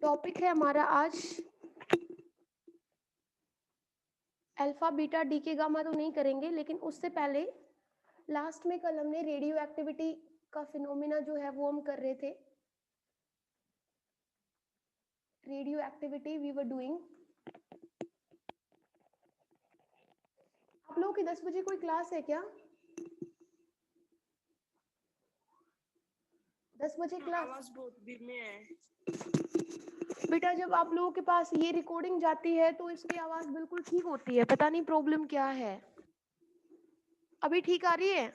Topic है हमारा आज अल्फा बीटा डी के गामा तो नहीं करेंगे, लेकिन उससे पहले लास्ट में कल हमने रेडियो एक्टिविटी का फिनोमिना जो है वो हम कर रहे थे। Radioactivity we were doing. आप लोगों की 10 बजे कोई क्लास है क्या? 10 बजे क्लास? आवाज बहुत धीमे है। बेटा जब आप लोगों के पास ये रिकॉर्डिंग जाती है तो इसकी आवाज बिल्कुल ठीक होती है, पता नहीं प्रॉब्लम क्या है। अभी ठीक आ रही है?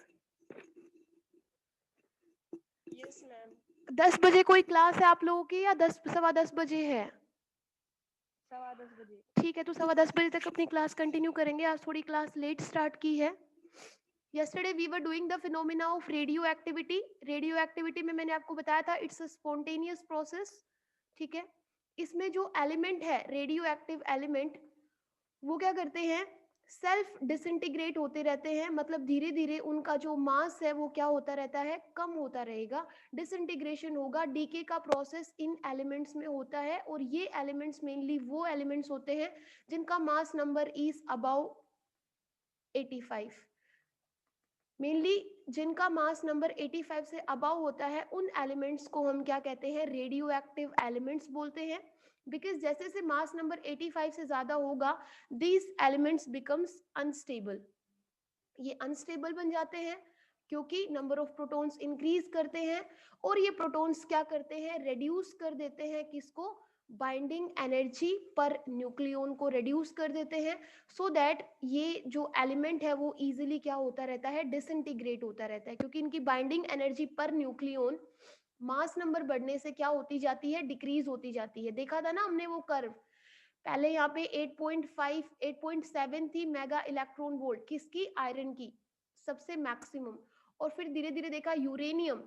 Yes ma'am. 10 बजे कोई क्लास है आप लोगों की या 10 सवा 10 बजे है? 10:15 बजे। ठीक है, तो सवा 10 बजे तक अपनी क्लास कंटिन्यू करेंगे। आज थोड़ी क्लास लेट स्टार्ट की है। Yesterday we were doing the phenomena of radioactivity. Radioactivity में मैंने आपको बताया था इट्स अ स्पॉन्टेनियस प्रोसेस। ठीक है, इसमें जो एलिमेंट है रेडियो एक्टिव एलिमेंट, वो क्या करते हैं, सेल्फ डिसइंटीग्रेट होते रहते हैं। मतलब धीरे धीरे उनका जो मास है वो क्या होता रहता है, कम होता रहेगा, डिसइंटीग्रेशन होगा। डीके का प्रोसेस इन एलिमेंट्स में होता है और ये एलिमेंट्स मेनली वो एलिमेंट्स होते हैं जिनका mass number is about 85। Mainly जिनका मास नंबर 85 से अबव होता है उन एलिमेंट्स को हम क्या कहते हैं, रेडियो एक्टिव एलिमेंट्स बोलते हैं। बिकॉज जैसे जैसे मास नंबर 85 से ज्यादा होगा दीज एलिमेंट्स बिकम्स अनस्टेबल। ये अनस्टेबल बन जाते हैं क्योंकि नंबर ऑफ प्रोटॉन्स इंक्रीज करते हैं और ये प्रोटॉन्स क्या करते हैं, रेड्यूस कर देते हैं किसको, बाइंडिंग एनर्जी पर न्यूक्लियन को रेड्यूस कर देते हैं। सो दैट ये जो एलिमेंट है वो इजीली क्या होता रहता है, डिसइंटीग्रेट होता रहता है, क्योंकि इनकी binding energy per nucleon mass number बढ़ने से क्या होती जाती है, डिक्रीज होती जाती है। देखा था ना हमने वो कर्व, पहले यहाँ पे 8.5 8.7 थी मेगा इलेक्ट्रॉन वोल्ट किसकी, आयरन की सबसे मैक्सिमम। और फिर धीरे धीरे देखा यूरेनियम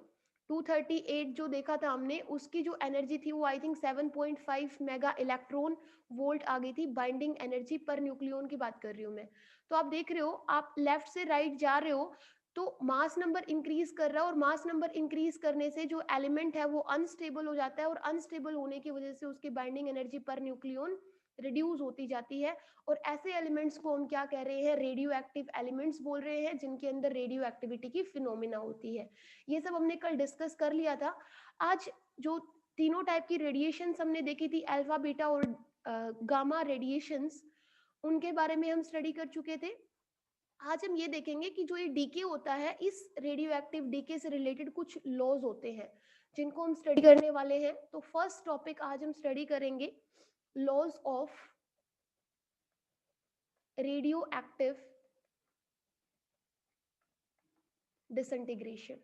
238 जो देखा था हमने, उसकी जो एनर्जी थी वो I think 7.5 mega electron volt आ गई थी बाइंडिंग एनर्जी पर न्यूक्लियन की बात कर रही हूँ मैं। तो आप देख रहे हो, आप लेफ्ट से राइट जा रहे हो तो मास नंबर इंक्रीज कर रहा है और मास नंबर इंक्रीज करने से जो एलिमेंट है वो अनस्टेबल हो जाता है और अनस्टेबल होने की वजह से उसकी binding energy per nucleon reduce होती जाती है। और ऐसे एलिमेंट्स को हम क्या कह रहे हैं, रेडियो एक्टिव एलिमेंट्स बोल रहे हैं, जिनके अंदर रेडियो एक्टिविटी की फिनोमिना होती है। ये सब हमने कल डिस्कस कर लिया था। आज जो तीनों टाइप की रेडिएशन हमने देखी थी, अल्फा बीटा और गामा रेडिएशंस, उनके बारे में हम स्टडी कर चुके थे। आज हम ये देखेंगे कि जो ये डीके होता है, इस रेडियो एक्टिव डीके से रिलेटेड कुछ लॉज होते हैं जिनको हम स्टडी करने वाले हैं। तो फर्स्ट टॉपिक आज हम स्टडी करेंगे laws of radioactive disintegration।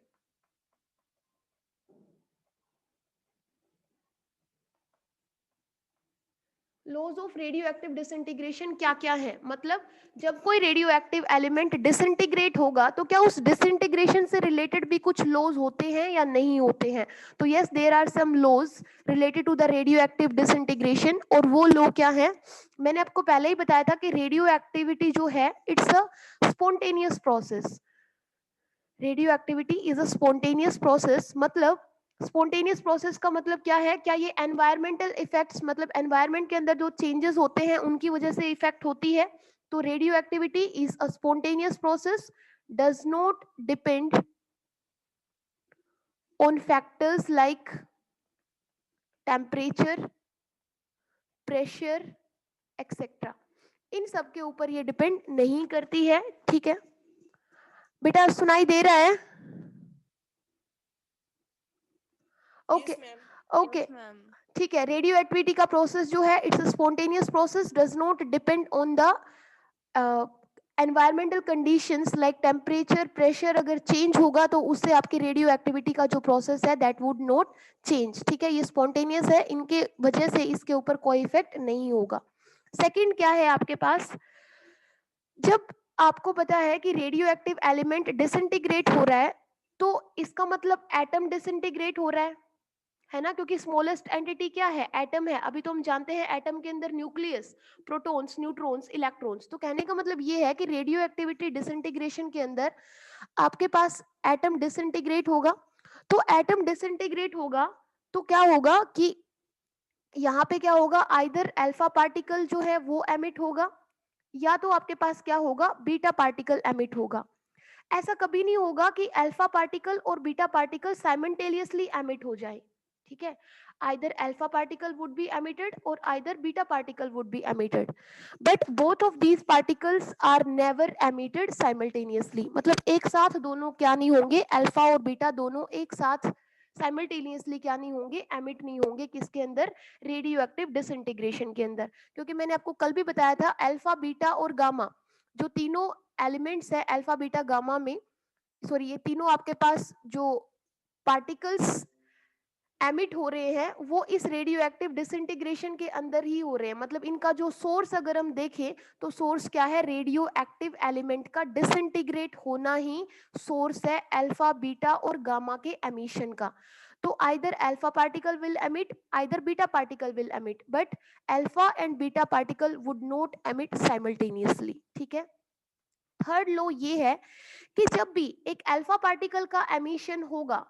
Laws of radioactive disintegration क्या क्या है, मतलब जब कोई रेडियो एक्टिव एलिमेंट डिसइंटीग्रेट होगा तो क्या उस डिसइंटीग्रेशन से रिलेटेड भी कुछ लॉज होते हैं या नहीं होते हैं। तो yes, there are some laws related to the radioactive disintegration. और वो लॉ क्या है, मैंने आपको पहले ही बताया था कि रेडियो एक्टिविटी जो है it's a spontaneous process. Radio activity is a spontaneous process. मतलब स्पॉन्टेनियस प्रोसेस का मतलब क्या है, क्या ये एनवायरमेंटल इफेक्ट्स, मतलब एनवायरमेंट के अंदर जो चेंजेस होते हैं उनकी वजह से इफेक्ट होती है। तो radioactivity is a spontaneous process, does not depend on factors like temperature, pressure, etcetera. इन सब के ऊपर ये डिपेंड नहीं करती है। ठीक है बेटा, सुनाई दे रहा है? Okay yes ma'am. ओके, ठीक है। रेडियो एक्टिविटी का प्रोसेस जो है it's spontaneous process, does not depend on the environmental conditions like temperature, pressure. अगर चेंज होगा तो उससे आपकी रेडियो एक्टिविटी का जो प्रोसेस है दैट वुड नॉट चेंज। ठीक है, ये स्पॉन्टेनियस है, इनके वजह से इसके ऊपर कोई इफेक्ट नहीं होगा। सेकंड क्या है आपके पास, जब आपको पता है कि रेडियो एक्टिव एलिमेंट डिसइंटीग्रेट हो रहा है तो इसका मतलब एटम डिसइंटीग्रेट हो रहा है ना, क्योंकि स्मॉलेस्ट एंटिटी क्या है, एटम है। अभी तो हम जानते हैं एटम के अंदर न्यूक्लियस, प्रोटॉन्स, न्यूट्रॉन्स, इलेक्ट्रॉन्स। तो कहने का मतलब ये है कि रेडियो एक्टिविटी डिसइंटीग्रेशन के अंदर आपके पास एटम डिसइंटीग्रेट होगा। तो एटम डिसइंटीग्रेट होगा तो क्या होगा कि यहाँ पे क्या होगा, आइदर अल्फा पार्टिकल जो है वो एमिट होगा या तो आपके पास क्या होगा, बीटा पार्टिकल एमिट होगा। ऐसा कभी नहीं होगा कि अल्फा पार्टिकल और बीटा पार्टिकल साइमल्टेनियसली एमिट हो जाए, ठीक है। Either alpha particle would be emitted और either beta particle would be emitted, but both of these particles are never emitted simultaneously. मतलब एक साथ दोनों क्या नहीं होंगे, अल्फा और बीटा दोनों एक साथ साइमल्टेनियसली क्या नहीं होंगे, एमिट नहीं होंगे, किसके अंदर, रेडियो एक्टिव डिसइंटीग्रेशन के अंदर। क्योंकि मैंने आपको कल भी बताया था अल्फा बीटा और गामा जो तीनों एलिमेंट्स है अल्फा बीटा गामा में, सॉरी ये तीनों आपके पास जो पार्टिकल्स एमिट हो रहे हैं वो इस रेडियो एक्टिव डिसइंटीग्रेशन के अंदर ही हो रहे हैं। मतलब इनका जो सोर्स अगर हम देखें तो सोर्स क्या है, रेडियो एक्टिव एलिमेंट का डिसइंटीग्रेट होना ही सोर्स है अल्फा बीटा और गामा के एमिशन का। तो either alpha particle will emit, either beta particle will emit, but alpha and beta particle would not emit simultaneously, ठीक है। थर्ड लॉ ये है कि जब भी एक अल्फा पार्टिकल का एमिशन होगा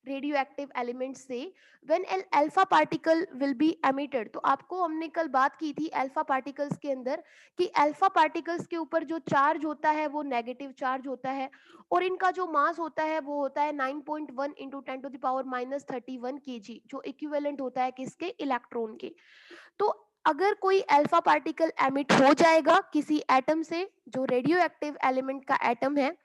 रेडियो एक्टिव एलिमेंट से, when an alpha particle will be emitted, तो आपको हमने कल बात की थी अल्फा पार्टिकल्स के अंदर कि अल्फा पार्टिकल्स के ऊपर जो चार्ज होता है वो नेगेटिव चार्ज होता है और इनका जो मास होता है वो होता है 9.1 इंटू 10⁻31 kg, जो इक्विवेलेंट होता है किसके, इलेक्ट्रॉन के। तो अगर कोई अल्फा पार्टिकल एमिट हो जाएगा किसी एटम से जो रेडियो एक्टिव एलिमेंट का एटम है,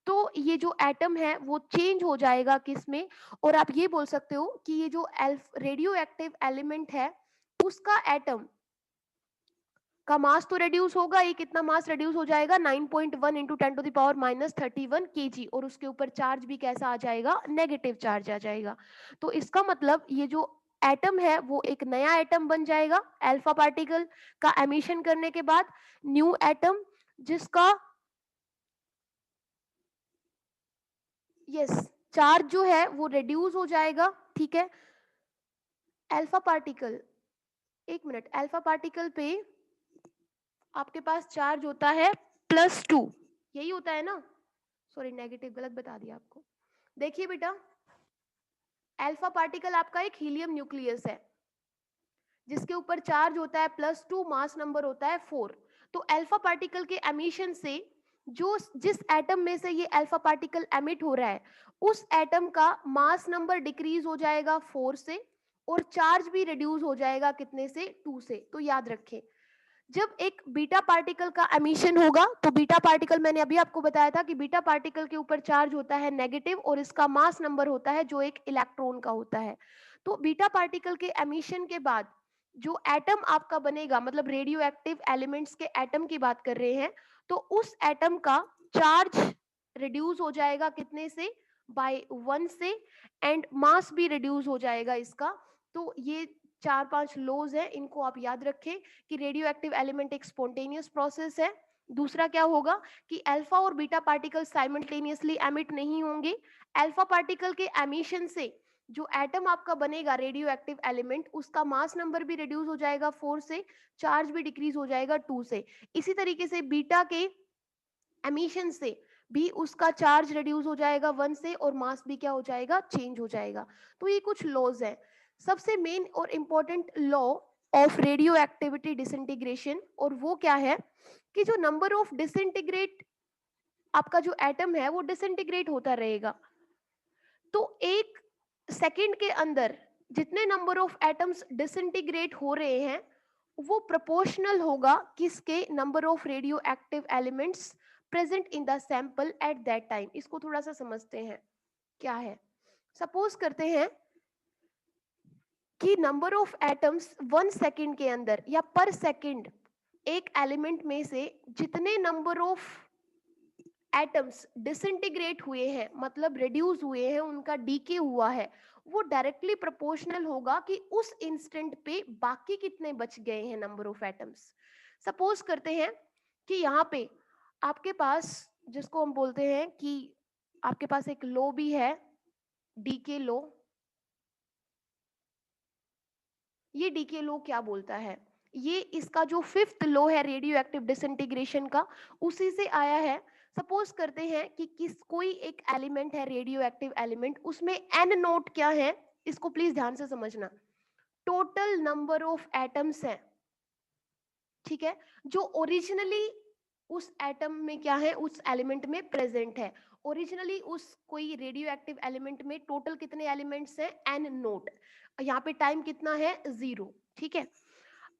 तो ये जो एटम है वो चेंज हो जाएगा किसमें, और आप ये बोल सकते हो कि ये जो रेडियो एक्टिव एलिमेंट है उसका एटम का मास तो रिड्यूस होगा, ये कितना मास रिड्यूस हो जाएगा, 9.1 इंटू 10⁻31 kg, और उसके ऊपर चार्ज भी कैसा आ जाएगा, नेगेटिव चार्ज आ जाएगा। तो इसका मतलब ये जो एटम है वो एक नया एटम बन जाएगा अल्फा पार्टिकल का एमिशन करने के बाद, न्यू एटम जिसका यस चार्ज जो है वो रिड्यूस हो जाएगा, ठीक है। अल्फा पार्टिकल, एक मिनट, अल्फा पार्टिकल पे आपके पास चार्ज होता है +2, यही होता है ना, सॉरी नेगेटिव गलत बता दिया आपको। देखिए बेटा, अल्फा पार्टिकल आपका एक हीलियम न्यूक्लियस है जिसके ऊपर चार्ज होता है +2, मास नंबर होता है 4। तो अल्फा पार्टिकल के एमिशन से जो जिस एटम में से ये अल्फा पार्टिकल एमिट हो रहा है उस एटम का मास नंबर डिक्रीज हो जाएगा 4 से और चार्ज भी रिड्यूस हो जाएगा कितने से, 2 से। तो याद रखें जब एक बीटा पार्टिकल का एमिशन होगा तो बीटा पार्टिकल, मैंने अभी आपको बताया था कि बीटा पार्टिकल के ऊपर चार्ज होता है नेगेटिव और इसका मास नंबर होता है जो एक इलेक्ट्रॉन का होता है। तो बीटा पार्टिकल के एमिशन के बाद जो एटम आपका बनेगा, मतलब रेडियो एक्टिव एलिमेंट्स के एटम की बात कर रहे हैं, तो उस एटम का चार्ज रिड्यूस हो जाएगा कितने से, बाय 1 से, एंड मास भी रिड्यूस हो जाएगा इसका। तो ये 4-5 लॉज है, इनको आप याद रखें कि रेडियो एक्टिव एलिमेंट एक स्पॉन्टेनियस प्रोसेस है। दूसरा क्या होगा कि अल्फा और बीटा पार्टिकल साइमल्टेनियसली एमिट नहीं होंगे। अल्फा पार्टिकल के एमिशन से जो एटम आपका बनेगा रेडियो एक्टिव एलिमेंट उसका मास नंबर भी रिड्यूस हो जाएगा 4 से, चार्ज भी डिक्रीज हो जाएगा 2 से। इसी तरीके से बीटा के एमिशन से भी उसका चार्ज रिड्यूस हो जाएगा 1 से और मास भी क्या हो जाएगा, चेंज हो जाएगा। तो ये कुछ लॉज है। सबसे मेन और important law of radio activity disintegration, और वो क्या है कि जो नंबर ऑफ डिसइंटीग्रेट आपका जो एटम है वो डिसइंटीग्रेट होता रहेगा। तो एक सेकंड के अंदर जितने नंबर ऑफ एटम्स डिसइंटीग्रेट हो रहे हैं वो प्रोपोर्शनल होगा किसके, number of radio active elements present in the sample at that time. इसको थोड़ा सा समझते हैं क्या है। सपोज करते हैं कि नंबर ऑफ एटम्स 1 सेकंड के अंदर या पर सेकंड एक एलिमेंट में से जितने नंबर ऑफ एटम्स डिसइंटीग्रेट हुए हैं, मतलब रिड्यूस हुए हैं, उनका डीके हुआ है, वो डायरेक्टली प्रोपोर्शनल होगा कि उस इंस्टेंट पे बाकी कितने बच गए हैं नंबर ऑफ एटम्स। सपोज करते हैं कि यहाँ पे आपके पास, जिसको हम बोलते हैं कि आपके पास एक लो भी है, डीके लो। ये डीके लो क्या बोलता है, ये इसका जो 5th लो है रेडियो एक्टिव डिसइंटीग्रेशन का, उसी से आया है। सपोज करते हैं कि कोई एक एलिमेंट है रेडियो एक्टिव एलिमेंट, उसमें एन नोट क्या है, इसको प्लीज ध्यान से समझना। टोटल नंबर ऑफ एटम्स है, ठीक है, जो ओरिजिनली उस एटम में क्या है, उस एलिमेंट में प्रेजेंट है। ओरिजिनली उस कोई रेडियो एक्टिव एलिमेंट में टोटल कितने एलिमेंट्स हैं, एन नोट, यहाँ पे टाइम कितना है, 0, ठीक है।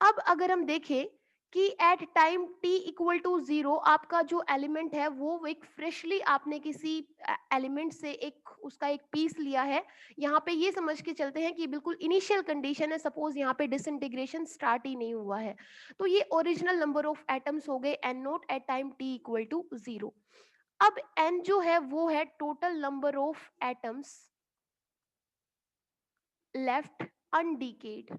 अब अगर हम देखें कि at time T equal to 0 आपका जो एलिमेंट है वो एक फ्रेशली आपने किसी एलिमेंट से एक उसका एक पीस लिया है, यहाँ पे ये समझ के चलते हैं कि बिल्कुल इनिशियल कंडीशन है, सपोज यहाँ पे डिसइंटीग्रेशन स्टार्ट ही नहीं हुआ है, तो ये ओरिजिनल नंबर ऑफ एटम्स हो गए N naught at time T equal to 0। अब एन जो है वो है total number of atoms left undecayed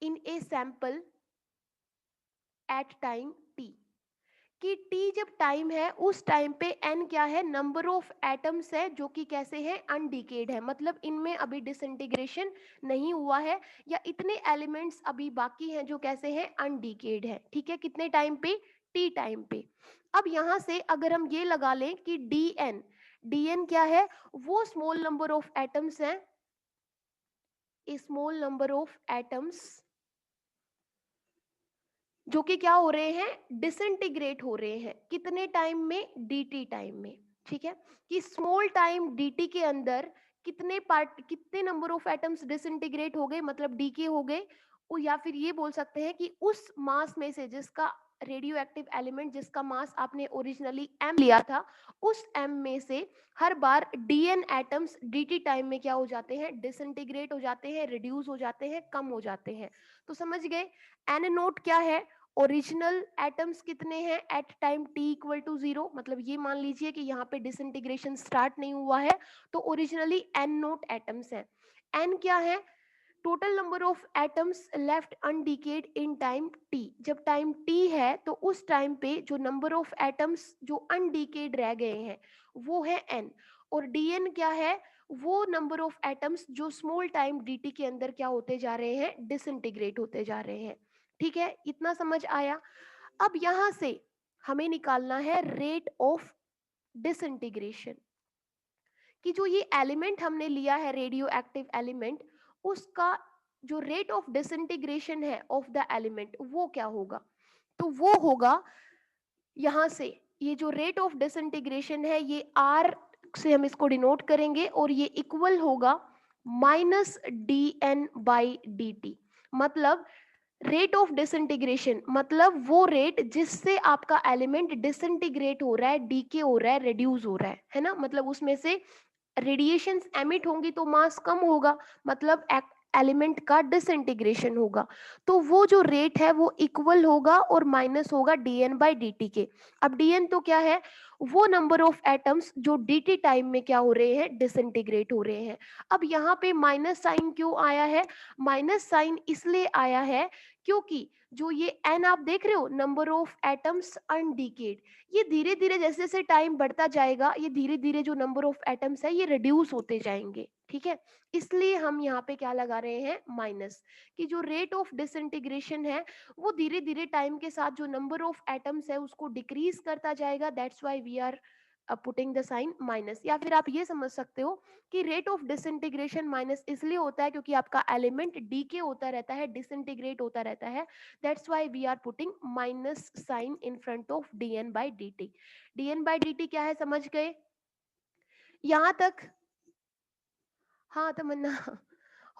in a sample at time T, कि टी जब टाइम है उस टाइम पे एन क्या है, नंबर ऑफ एटम्स है जो कि कैसे हैं, अनडिकेड है, मतलब इनमें अभी डिसइंटीग्रेशन नहीं हुआ है, या इतने एलिमेंट्स अभी बाकी हैं जो कैसे हैं, अनडिकेड है, ठीक है, कितने टाइम पे, टी टाइम पे। अब यहां से अगर हम ये लगा लें कि डी एन क्या है, वो स्मॉल नंबर ऑफ एटम्स हैं, स्मॉल नंबर ऑफ एटम्स जो कि क्या हो रहे हैं, डिसइंटीग्रेट हो रहे हैं, कितने टाइम में, dt टाइम में, ठीक है, कि स्मॉल टाइम dt के अंदर कितने नंबर ऑफ एटम्स डिसइंटीग्रेट हो गए, मतलब डीके हो गए, या फिर ये बोल सकते हैं कि उस मास में से जिसका रेडियो एक्टिव एलिमेंट जिसका मास आपने ओरिजिनली m लिया था, उस m में से हर बार dn एटम्स dt टाइम में क्या हो जाते हैं, डिसइंटीग्रेट हो जाते हैं, रिड्यूस हो जाते हैं, कम हो जाते हैं। तो समझ गए, एन नोट क्या है, ओरिजिनल एटम्स कितने हैं at time T equal to 0, मतलब ये मान लीजिए कि यहाँ पे डिसइंटीग्रेशन स्टार्ट नहीं हुआ है, तो ओरिजिनली एन नोट एटम्स हैं। एन क्या है, total number of atoms left undecayed in time T, जब टाइम टी है तो उस टाइम पे जो नंबर ऑफ एटम्स जो अनडिकेड रह गए हैं वो है एन, और डीएन क्या है, वो नंबर ऑफ एटम्स जो स्मॉल टाइम dt के अंदर क्या होते जा रहे हैं, डिसइंटीग्रेट होते जा रहे हैं, ठीक है, इतना समझ आया। अब यहां से हमें निकालना है रेट ऑफ डिसइंटीग्रेशन, कि जो ये एलिमेंट हमने लिया है रेडियो एक्टिव एलिमेंट, उसका जो रेट ऑफ डिसइंटीग्रेशन है ऑफ द एलिमेंट वो क्या होगा, तो वो होगा यहां से, ये जो रेट ऑफ डिसइंटीग्रेशन है ये आर से हम इसको डिनोट करेंगे, और ये इक्वल होगा minus D N by D T, मतलब रेट ऑफ डिसइंटीग्रेशन मतलब वो रेट जिससे आपका एलिमेंट डिसइंटीग्रेट हो रहा है, डीके हो रहा है, रिड्यूस हो रहा है ना, मतलब उसमें से रेडिएशंस एमिट होंगी तो मास कम होगा, मतलब एलिमेंट का डिसइंटीग्रेशन होगा, तो वो जो रेट है वो इक्वल होगा और माइनस होगा dn बाई dt के। अब dn तो क्या है, वो नंबर ऑफ एटम्स जो dt टाइम में क्या हो रहे हैं, डिसइंटीग्रेट हो रहे हैं। अब यहाँ पे माइनस साइन क्यों आया है, माइनस साइन इसलिए आया है क्योंकि जो ये n आप देख रहे हो, नंबर ऑफ एटम्स अनडिकेड, ये धीरे धीरे जैसे जैसे टाइम बढ़ता जाएगा ये धीरे धीरे जो नंबर ऑफ एटम्स है ये रिड्यूस होते जाएंगे, ठीक है, इसलिए हम यहाँ पे क्या लगा रहे हैं, माइनस, कि जो रेट ऑफ डिसइंटीग्रेशन है वो धीरे धीरे टाइम के साथ जो नंबर ऑफ एटम्स है उसको डिक्रीज करता जाएगा, that's why we are putting the sign minus. या फिर आप ये समझ सकते हो कि रेट ऑफ डिसइंटीग्रेशन माइनस इसलिए होता है क्योंकि आपका एलिमेंट डीके होता रहता है, डिसइंटीग्रेट होता रहता है, that's why we are putting minus sign in front of dn by dt। dn by dt क्या है, समझ गए यहां तक, हाँ तमन्ना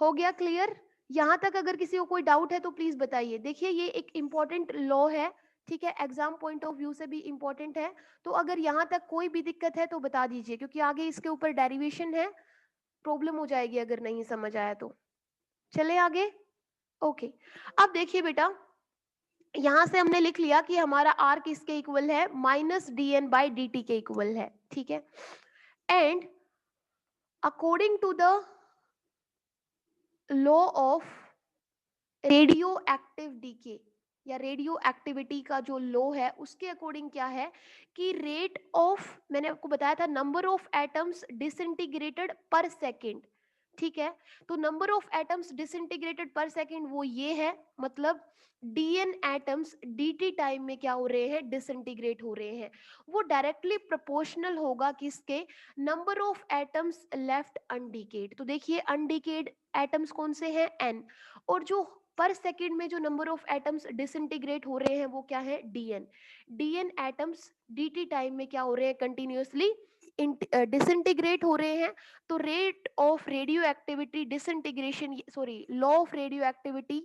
हो गया क्लियर, यहां तक अगर किसी को कोई डाउट है तो प्लीज बताइए। देखिए ये एक इम्पॉर्टेंट लॉ है, ठीक है, एग्जाम पॉइंट ऑफ व्यू से भी इम्पोर्टेंट है, तो अगर यहाँ तक कोई भी दिक्कत है तो बता दीजिए, क्योंकि आगे इसके ऊपर डेरिवेशन है, प्रॉब्लम हो जाएगी अगर नहीं समझ आया तो। चले आगे, ओके। अब देखिए बेटा, यहां से हमने लिख लिया कि हमारा r किसके इक्वल है, minus D N by D T के इक्वल है, ठीक है, and according to the law of radioactive decay या रेडियो एक्टिविटी का जो लॉ है उसके अकॉर्डिंग क्या है कि रेट ऑफ, मैंने आपको बताया था नंबर ऑफ एटम्स डिसइंटीग्रेटेड पर सेकेंड, ठीक है। तो नंबर ऑफ एटम्स डिसइंटीग्रेटेड पर सेकेंड वो ये है, मतलब dn एटम्स dt टाइम में क्या हो रहे हैं, डिसइंटीग्रेट हो रहे हैं। वो डायरेक्टली प्रोपोर्शनल होगा किसके, नंबर ऑफ एटम्स लेफ्ट अनडिकेड। तो देखिए अनडिकेड एटम्स कौन से हैं, n, और जो पर सेकेंड में जो नंबर ऑफ एटम्स डिसइंटीग्रेट हो रहे हैं वो क्या है, dn एटम्स dt टाइम में क्या हो रहे हैं, कंटिन्यूअसली डिसइंटीग्रेट हो रहे हैं। तो rate of radio activity disintegration, sorry, law of radio activity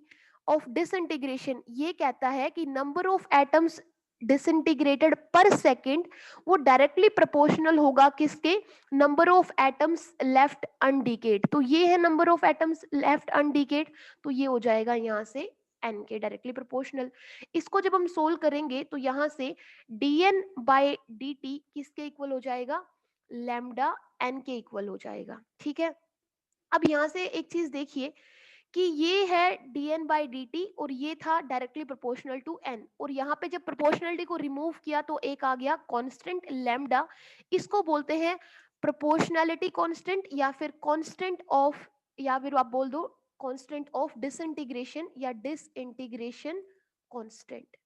of disintegration ये कहता है कि नंबर ऑफ एटम्स डिसइंटीग्रेटेड पर सेकेंड वो डायरेक्टली प्रोपोर्शनल होगा किसके, नंबर ऑफ एटम्स लेफ्ट अनडिकेड। तो ये है नंबर ऑफ एटम्स लेफ्ट अनडिकेड, तो ये हो जाएगा यहाँ से n के डायरेक्टली प्रोपोर्शनल। इसको जब हम सोल्व करेंगे तो यहाँ से dn बाय dt किसके इक्वल हो जाएगा, लैम्डा n के इक्वल हो जाएगा। ठीक है। अब यहाँ से एक चीज देखिए कि ये है dn बाई dt और ये था डायरेक्टली प्रोपोर्शनल टू n, और यहाँ पे जब प्रोपोर्शनलिटी को रिमूव किया तो एक आ गया कांस्टेंट लैम्डा। इसको बोलते हैं प्रोपोर्शनैलिटी कांस्टेंट, या फिर कांस्टेंट ऑफ, या फिर आप बोल दो कांस्टेंट ऑफ डिसइंटीग्रेशन या डिसइंटीग्रेशन कांस्टेंट।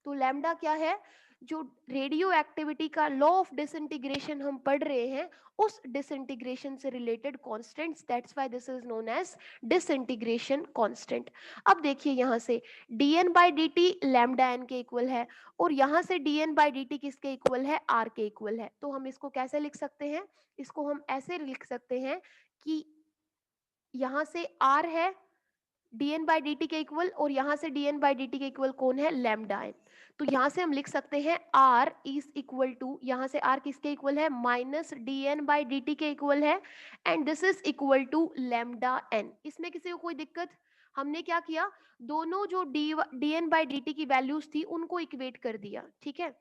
तो लैम्डा क्या है, जो रेडियो एक्टिविटी का लॉ ऑफ डिसइंटीग्रेशन हम पढ़ रहे हैं उस डिसइंटीग्रेशन से related constants, that's why this is known as disintegration constant. अब देखिए यहाँ से dn by dt lambda n के इक्वल है, और यहाँ से dn बाई dt किसके इक्वल है, r के इक्वल है। तो हम इसको कैसे लिख सकते हैं, इसको हम ऐसे लिख सकते हैं कि यहाँ से r है dn बाई dt के इक्वल, और यहाँ से dn बाई dt के इक्वल कौन है, लैम्डा n। तो यहाँ से हम लिख सकते हैं r इज इक्वल टू, यहाँ से r किसके इक्वल है, माइनस dn बाई dt के इक्वल है, and this is equal to lambda n। इसमें किसी को कोई दिक्कत, हमने क्या किया, दोनों जो dn बाई dt की वैल्यूज थी उनको इक्वेट कर दिया। ठीक है।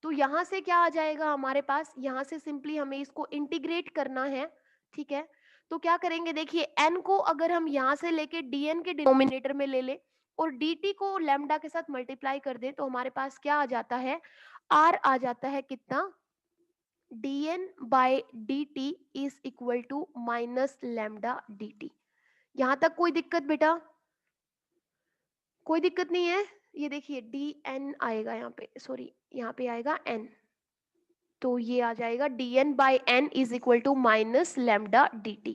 तो यहाँ से क्या आ जाएगा हमारे पास, यहाँ से सिंपली हमें इसको इंटीग्रेट करना है। ठीक है। तो क्या करेंगे, देखिए n को अगर हम यहाँ से लेके dn के डिनोमिनेटर में ले ले और dt को लैम्डा के साथ मल्टीप्लाई कर दे, तो हमारे पास क्या आ जाता है, r आ जाता है कितना, dn by dt is equal to minus lambda dt। यहाँ तक कोई दिक्कत बेटा, कोई दिक्कत नहीं है। ये देखिए dn आएगा यहाँ पे, सॉरी यहाँ पे आएगा n, तो ये आ जाएगा dn by n is equal to minus lambda dt।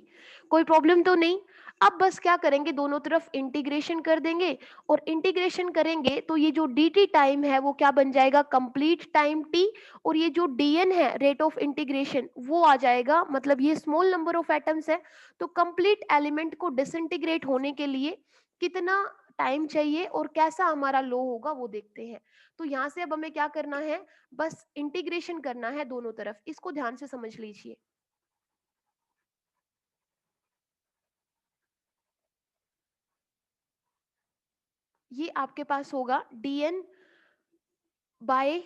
कोई प्रॉब्लम तो नहीं। अब बस क्या करेंगे, दोनों तरफ इंटीग्रेशन कर देंगे, और इंटीग्रेशन करेंगे तो ये जो dt टाइम है वो क्या बन जाएगा, कंप्लीट टाइम t, और ये जो dn है रेट ऑफ इंटीग्रेशन वो आ जाएगा, मतलब ये स्मॉल नंबर ऑफ एटम्स है, तो कंप्लीट एलिमेंट को डिसइंटीग्रेट होने के लिए कितना टाइम चाहिए और कैसा हमारा लो होगा वो देखते हैं। तो यहाँ से अब हमें क्या करना है, बस इंटीग्रेशन करना है दोनों तरफ, इसको ध्यान से समझ लीजिए। ये आपके पास होगा dn बाय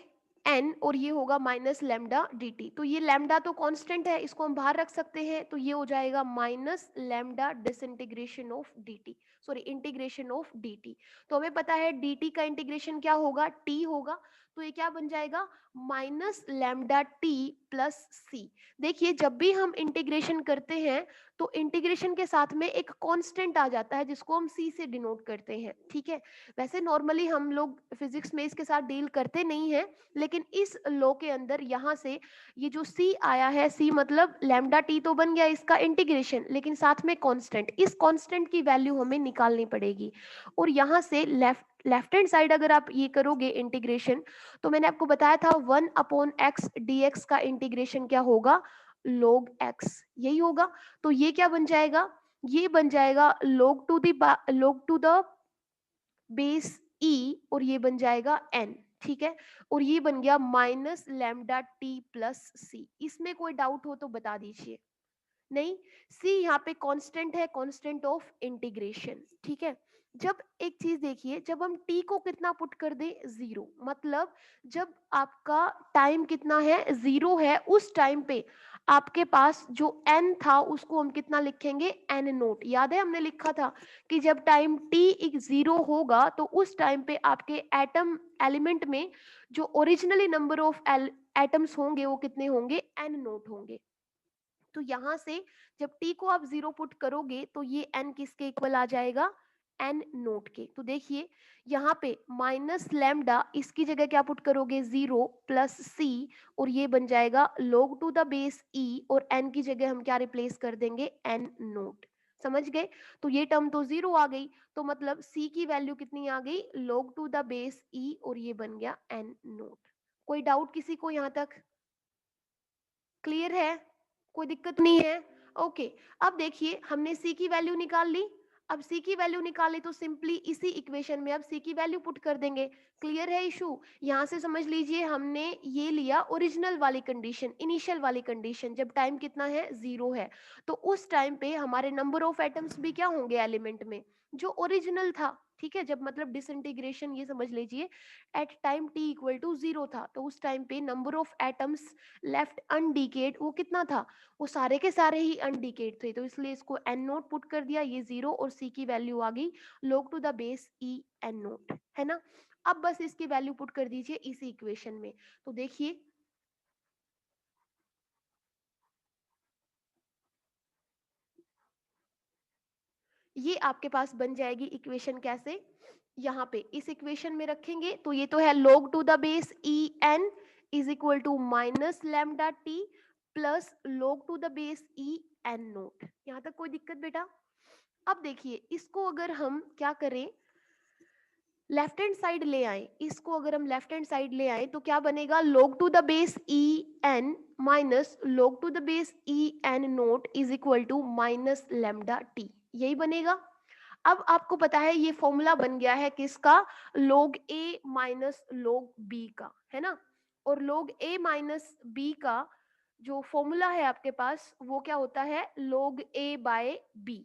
n, और ये होगा माइनस लैम्डा dt। तो ये लैम्डा तो कांस्टेंट है, इसको हम बाहर रख सकते हैं, तो ये हो जाएगा minus lambda disintegration of dt, sorry integration of dt। तो हमें पता है dt का इंटीग्रेशन क्या होगा, t होगा, तो ये क्या बन जाएगा, minus lambda t plus c। देखिए जब भी हम इंटीग्रेशन करते हैं तो इंटीग्रेशन के साथ में एक कांस्टेंट आ जाता है जिसको हम c से डिनोट करते हैं। ठीक है। वैसे नॉर्मली हम लोग फिजिक्स में इसके साथ डील करते नहीं हैं, लेकिन इस लॉ के अंदर यहाँ से ये जो c आया है, c मतलब लैम्डा t तो बन गया इसका इंटीग्रेशन, लेकिन साथ में कांस्टेंट, इस कांस्टेंट की वैल्यू हमें निकालनी पड़ेगी। और यहाँ से लेफ्ट हैंड साइड अगर आप ये करोगे इंटीग्रेशन, तो मैंने आपको बताया था 1/x dx का इंटीग्रेशन क्या होगा, log x, यही होगा। तो ये क्या बन जाएगा, ये बन जाएगा log to the base e, और ये बन जाएगा n। ठीक है। और ये बन गया माइनस लैम्डा t प्लस सी। इसमें कोई डाउट हो तो बता दीजिए। नहीं, c यहाँ पे कांस्टेंट है, कांस्टेंट ऑफ इंटीग्रेशन। ठीक है। जब एक चीज देखिए, जब हम t को कितना पुट कर दे, 0, मतलब जब आपका टाइम कितना है, 0 है, उस टाइम पे आपके पास जो n था उसको हम कितना लिखेंगे, n नोट। याद है हमने लिखा था कि जब टाइम t 0 होगा तो उस टाइम पे आपके एटम एलिमेंट में जो ओरिजिनली नंबर ऑफ एटम्स होंगे वो कितने होंगे, n नोट होंगे। तो यहाँ से जब t को आप 0 पुट करोगे तो ये n किसके इक्वल आ जाएगा, n नोट के। तो देखिए यहाँ पे माइनस लैम्डा, इसकी जगह क्या पुट करोगे 0 प्लस c, और ये बन जाएगा log to the base e, और n की जगह हम क्या रिप्लेस कर देंगे, n नोट। समझ गए? तो ये टर्म तो 0 आ गई, तो मतलब c की वैल्यू कितनी आ गई, log to the base e, और ये बन गया n नोट। कोई डाउट किसी को यहाँ तक? क्लियर है? कोई दिक्कत नहीं है? ओके। अब देखिए हमने c की वैल्यू निकाल ली। अब c की वैल्यू निकाली तो सिंपली इसी इक्वेशन में अब c की वैल्यू पुट कर देंगे। क्लियर है इशू? यहाँ से समझ लीजिए हमने ये लिया ओरिजिनल वाली कंडीशन, इनिशियल वाली कंडीशन, जब टाइम कितना है, 0 है। तो उस टाइम पे हमारे नंबर ऑफ एटम्स भी क्या होंगे एलिमेंट में, जो ओरिजिनल था। ठीक है, जब मतलब डिसइंटीग्रेशन, ये समझ लीजिए at time t equal to 0 था, तो उस टाइम पे number of atoms left undecayed वो कितना था, वो सारे के सारे ही अनडिकेड थे। तो इसलिए इसको n नोट पुट कर दिया, ये 0, और c की वैल्यू आ गई log to the base e n naught, है ना। अब बस इसकी वैल्यू पुट कर दीजिए इसी इक्वेशन में। तो देखिए ये आपके पास बन जाएगी इक्वेशन कैसे, यहाँ पे इस इक्वेशन में रखेंगे तो ये तो है log to the base e n is equal to minus lambda t plus log to the base e n naught. यहाँ तक कोई दिक्कत बेटा? अब देखिए इसको अगर हम क्या करें, लेफ्ट हैंड साइड ले आए, इसको अगर हम लेफ्ट हैंड साइड ले आए तो क्या बनेगा, log to the base e n minus log to the base e n naught is equal to minus lambda t, यही बनेगा। अब आपको पता है ये फॉर्मूला बन गया है किसका, log a minus log b का, है ना। और log a माइनस b का जो फॉर्मूला है आपके पास वो क्या होता है, log a बाय b,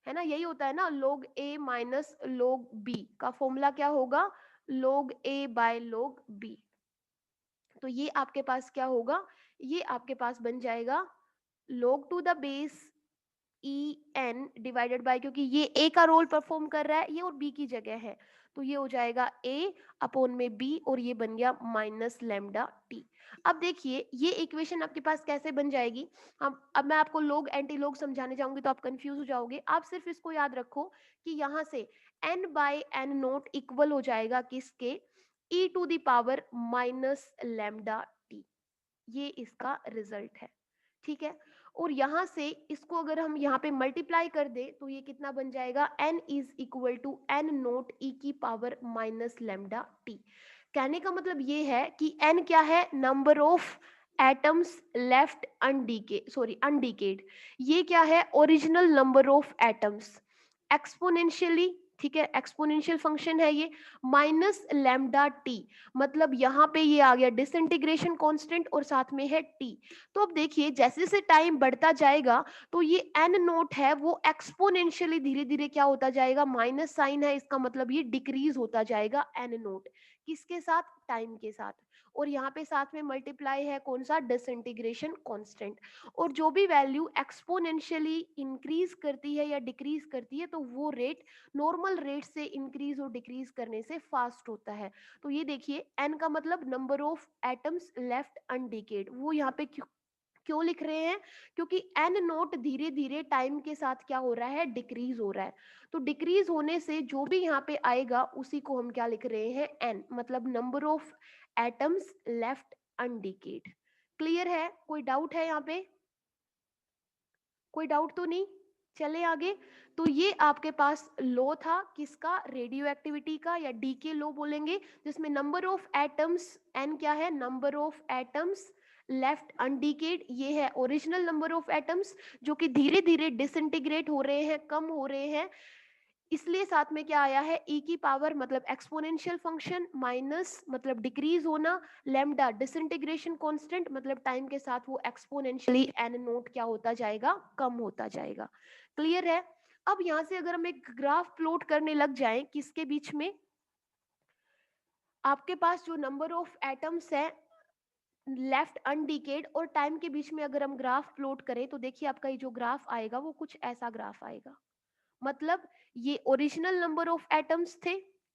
है ना, यही होता है ना, log a minus log b का फॉर्मूला क्या होगा, log a by log b। तो ये आपके पास क्या होगा, ये आपके पास बन जाएगा log to the base E N divided by, क्योंकि ये ए का रोल परफॉर्म कर रहा है ये, और बी की जगह है, तो ये हो जाएगा ए अपॉन में बी, और ये बन गया माइनस लैम्डा टी। अब देखिए ये इक्वेशन आपके पास कैसे बन जाएगी, हम अब मैं आपको लोग एंटी लोग समझाने जाऊंगी तो आप कंफ्यूज हो जाओगे। आप सिर्फ इसको याद रखो कि यहाँ से n by N naught equal हो जाएगा किसके, e to the power minus lambda T, ये इसका रिजल्ट है। ठीक है, और यहाँ से इसको अगर हम यहाँ पे मल्टीप्लाई कर दे तो ये कितना बन जाएगा, n is equal to n naught e की पावर माइनस लैम्डा t। कहने का मतलब ये है कि n क्या है, नंबर ऑफ एटम्स लेफ्ट अनडिकेड, ये क्या है, original number of atoms exponentially. ठीक है, एक्सपोनेंशियल फंक्शन है ये, माइनस लैम्डा टी, मतलब यहाँ पे ये आ गया डिसइंटीग्रेशन कांस्टेंट और साथ में है टी। तो अब देखिए जैसे जैसे टाइम बढ़ता जाएगा तो ये एन नोट है वो एक्सपोनेंशियली धीरे धीरे क्या होता जाएगा, माइनस साइन है इसका मतलब ये डिक्रीज होता जाएगा एन नोट, किसके साथ, टाइम के साथ। और यहाँ पे साथ में मल्टीप्लाई है कौन सा, डिसइंटीग्रेशन कांस्टेंट। और जो भी वैल्यू एक्सपोनेंशियली इंक्रीज करती है या डिक्रीज करती है तो वो रेट नॉर्मल रेट से इंक्रीज और डिक्रीज करने से फास्ट होता है। तो ये देखिए n का मतलब number of atoms left undecayed, वो यहाँ पे क्यों क्यों लिख रहे हैं, क्योंकि एन नोट धीरे धीरे टाइम के साथ क्या हो रहा है, डिक्रीज हो रहा है। तो डिक्रीज होने से जो भी यहाँ पे आएगा उसी को हम क्या लिख रहे हैं, एन, मतलब number of atoms left undecayed. Clear है? कोई डाउट है यहाँ पे? कोई डाउट तो नहीं? चले आगे। तो ये आपके पास लो था किसका, रेडियो एक्टिविटी का, या डीके लो बोलेंगे, जिसमें नंबर ऑफ एटम्स, एन क्या है, नंबर ऑफ एटम्स लेफ्ट अनडिकेड, ये है ओरिजिनल नंबर ऑफ एटम्स जो कि धीरे धीरे डिसइंटीग्रेट हो रहे हैं, कम हो रहे हैं, इसलिए साथ में क्या आया है, e की पावर मतलब एक्सपोनेंशियल फंक्शन, माइनस मतलब डिक्रीज होना, लैम्डा डिसइंटीग्रेशन कांस्टेंट मतलब टाइम के साथ वो एक्सपोनेंशियली एन नोट क्या होता जाएगा, कम होता जाएगा। क्लियर है? अब यहां से अगर हम एक ग्राफ प्लॉट करने लग जाएं किसके बीच में, आपके पास जो नंबर ऑफ एटम्स है लेफ्ट अनडिकेड और टाइम के बीच में अगर हम ग्राफ प्लॉट करें तो देखिए आपका ये जो ग्राफ आएगा वो कुछ ऐसा ग्राफ आएगा। मतलब ये ओरिजिनल नंबर ऑफ एटम्स थे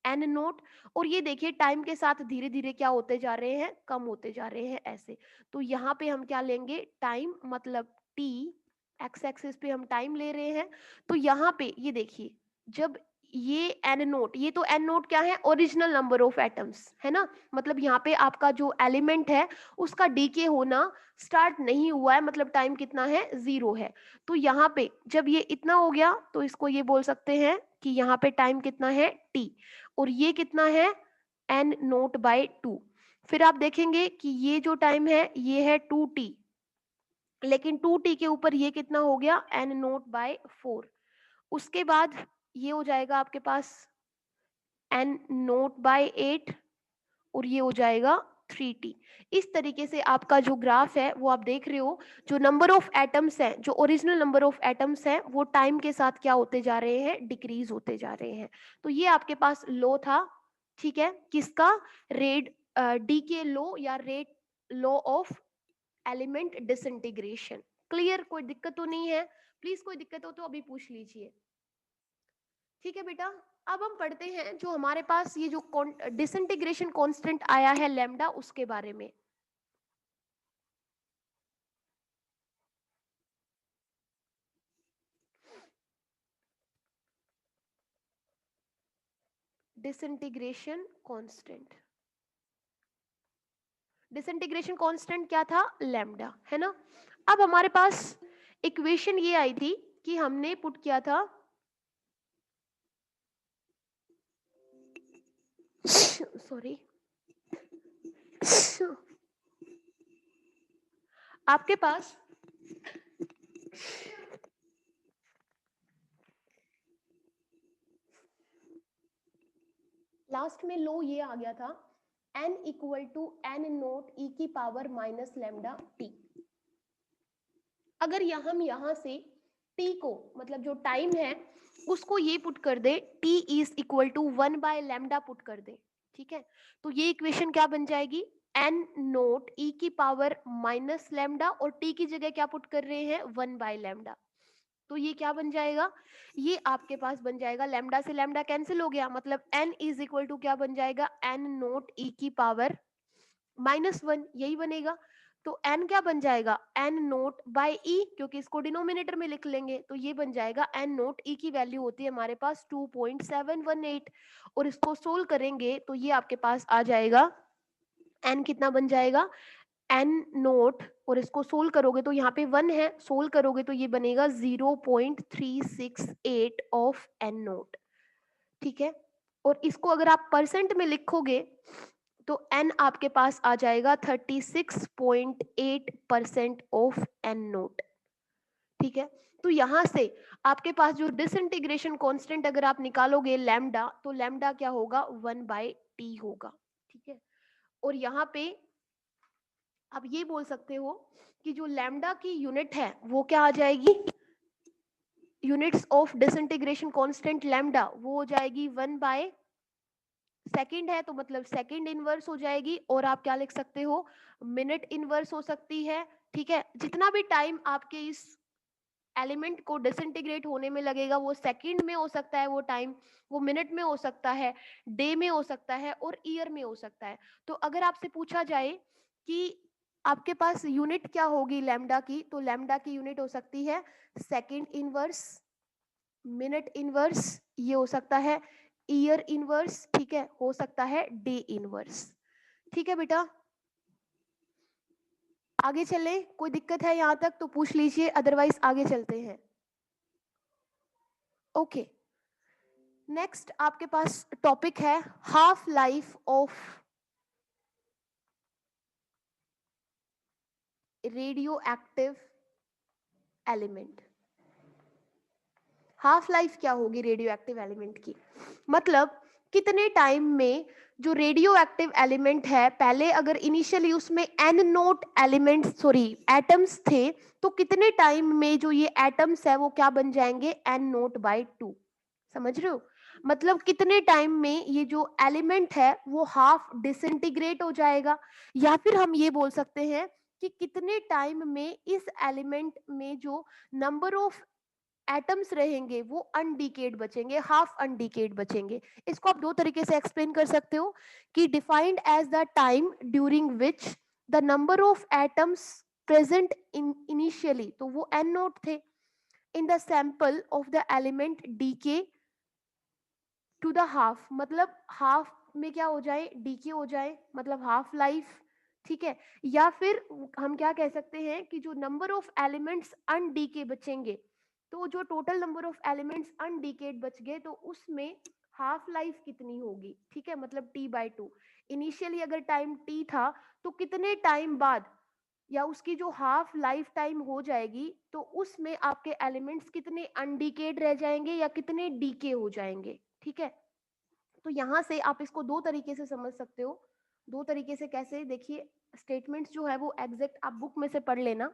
एन नोट, और ये देखिए टाइम के साथ धीरे धीरे क्या होते जा रहे हैं, कम होते जा रहे हैं ऐसे। तो यहाँ पे हम क्या लेंगे, टाइम मतलब t, एक्स एक्सिस पे हम टाइम ले रहे हैं, तो यहाँ पे ये देखिए, जब ये एन नोट, ये तो एन नोट क्या है, ओरिजिनल नंबर ऑफ एटम्स है ना, मतलब यहाँ पे आपका जो एलिमेंट है उसका डीके होना स्टार्ट नहीं हुआ है, मतलब टाइम कितना है, 0 है। तो यहाँ पे जब ये इतना हो गया तो इसको ये बोल सकते हैं कि यहाँ पे टाइम कितना है, t, और ये कितना है, एन नोट बाय 2। फिर आप देखेंगे कि ये जो टाइम है ये है 2t, लेकिन 2t के ऊपर ये कितना हो गया, एन नोट बाय 4। उसके बाद ये हो जाएगा आपके पास एन नोट बाय 8, और ये हो जाएगा 3t। इस तरीके से आपका जो ग्राफ है वो आप देख रहे हो, जो नंबर ऑफ एटम्स हैं, जो ओरिजिनल नंबर ऑफ एटम्स हैं, वो टाइम के साथ क्या होते जा रहे हैं, डिक्रीज होते जा रहे हैं। तो ये आपके पास लो था, ठीक है, किसका, रेड डी के लो या rate law of element disintegration. Clear, कोई दिक्कत तो नहीं है, प्लीज कोई दिक्कत हो तो अभी पूछ लीजिए। ठीक है बेटा, अब हम पढ़ते हैं जो हमारे पास ये जो डिसइंटीग्रेशन कांस्टेंट आया है लैम्डा, उसके बारे में। डिसइंटीग्रेशन कांस्टेंट, डिसइंटीग्रेशन कांस्टेंट क्या था, लैम्डा, है ना। अब हमारे पास इक्वेशन ये आई थी कि हमने पुट किया था सॉरी आपके पास लास्ट में लो ये आ गया था, n equal to N naught E की पावर माइनस लैम्डा टी। अगर हम यहां से t को, मतलब जो टाइम है उसको ये पुट कर दे, t is equal to 1 by lambda put कर दे, ठीक है, तो ये इक्वेशन क्या बन जाएगी, n नोट e की पावर माइनस लैम्डा, और t की जगह क्या पुट कर रहे हैं, 1 बाय लैम्डा। तो ये क्या बन जाएगा, ये आपके पास बन जाएगा, लैम्डा से लैम्डा कैंसिल हो गया, मतलब n इज इक्वल टू क्या बन जाएगा, n नोट e की पावर -1, यही बनेगा। तो n क्या बन जाएगा, n नोट बाय e, क्योंकि इसको डिनोमिनेटर में लिख लेंगे, तो ये बन जाएगा n नोट e की वैल्यू होती है हमारे पास 2.718, और इसको सोल्व करेंगे तो ये आपके पास आ जाएगा, n कितना बन जाएगा, n नोट, और इसको सोल्व करोगे तो यहाँ पे 1 है, सोल्व करोगे तो ये बनेगा 0.368 ऑफ n नोट, ठीक है। और इसको अगर आप परसेंट में लिखोगे तो n आपके पास आ जाएगा 36.8% ऑफ n नोट, ठीक है। तो यहां से आपके पास जो डिसइंटीग्रेशन कांस्टेंट अगर आप निकालोगे लैम्डा, तो लैम्डा क्या होगा, 1/t होगा, ठीक है। और यहाँ पे आप ये बोल सकते हो कि जो लैम्डा की यूनिट है वो क्या आ जाएगी, units of disintegration constant lambda, वो हो जाएगी 1/सेकंड है, तो मतलब सेकंड इनवर्स हो जाएगी, और आप क्या लिख सकते हो, मिनट इनवर्स हो सकती है, ठीक है। जितना भी टाइम आपके इस एलिमेंट को डिसइंटीग्रेट होने में लगेगा, वो सेकंड में हो सकता है, वो टाइम वो मिनट में हो सकता है, डे में हो सकता है, और ईयर में हो सकता है। तो अगर आपसे पूछा जाए कि आपके पास यूनिट क्या होगी लैम्डा की, तो लैम्डा की यूनिट हो सकती है सेकंड इनवर्स, मिनट इनवर्स, ये हो सकता है ईयर इनवर्स, ठीक है, हो सकता है डे इनवर्स, ठीक है बेटा। आगे चलें, कोई दिक्कत है यहाँ तक तो पूछ लीजिए, अदरवाइज आगे चलते हैं। ओके, नेक्स्ट आपके पास टॉपिक है half life of radio active element. Half life क्या होगी रेडियो एक्टिव एलिमेंट की, मतलब कितने टाइम में जो रेडियो एक्टिव एलिमेंट है, पहले अगर इनिशियली उसमें N naught element sorry atoms थे, तो कितने टाइम में जो ये एटम्स है वो क्या बन जाएंगे, एन नोट बाय 2। समझ रहे हो, मतलब कितने टाइम में ये जो एलिमेंट है वो हाफ डिसइंटीग्रेट हो जाएगा, या फिर हम ये बोल सकते हैं कि कितने टाइम में इस एलिमेंट में जो नंबर ऑफ एटम्स रहेंगे वो अनडिकेड बचेंगे, हाफ अनडिकेड बचेंगे। इसको आप दो तरीके से एक्सप्लेन कर सकते हो कि defined as the time during which the number of atoms present initially, तो वो एन नोट थे in the sample of the element decay to the half, मतलब हाफ में क्या हो जाए, डीके हो जाए, मतलब हाफ लाइफ, ठीक है। या फिर हम क्या कह सकते हैं कि जो नंबर ऑफ एलिमेंट्स अनडीके बचेंगे, तो जो total number of elements undecayed बच गए तो उसमें हाफ लाइफ कितनी होगी, ठीक है, मतलब t/2। इनिशियली अगर टाइम t था तो कितने टाइम बाद या उसकी जो हाफ लाइफ टाइम हो जाएगी तो उसमें आपके एलिमेंट्स कितने अनडीकेड रह जाएंगे या कितने डीके हो जाएंगे, ठीक है। तो यहां से आप इसको दो तरीके से समझ सकते हो। दो तरीके से कैसे, देखिए स्टेटमेंट्स जो है वो एग्जैक्ट आप बुक में से पढ़ लेना।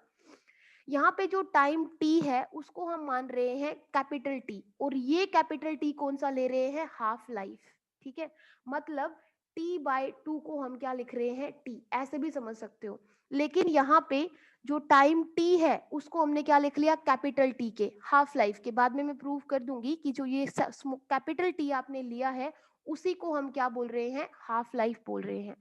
यहाँ पे जो टाइम टी है उसको हम मान रहे हैं कैपिटल टी, और ये कैपिटल टी कौन सा ले रहे हैं, हाफ लाइफ, ठीक है। मतलब t/2 को हम क्या लिख रहे हैं, टी, ऐसे भी समझ सकते हो। लेकिन यहाँ पे जो टाइम टी है उसको हमने क्या लिख लिया, कैपिटल टी के हाफ लाइफ के। बाद में मैं प्रूव कर दूंगी कि जो ये कैपिटल टी आपने लिया है उसी को हम क्या बोल रहे हैं, हाफ लाइफ बोल रहे हैं।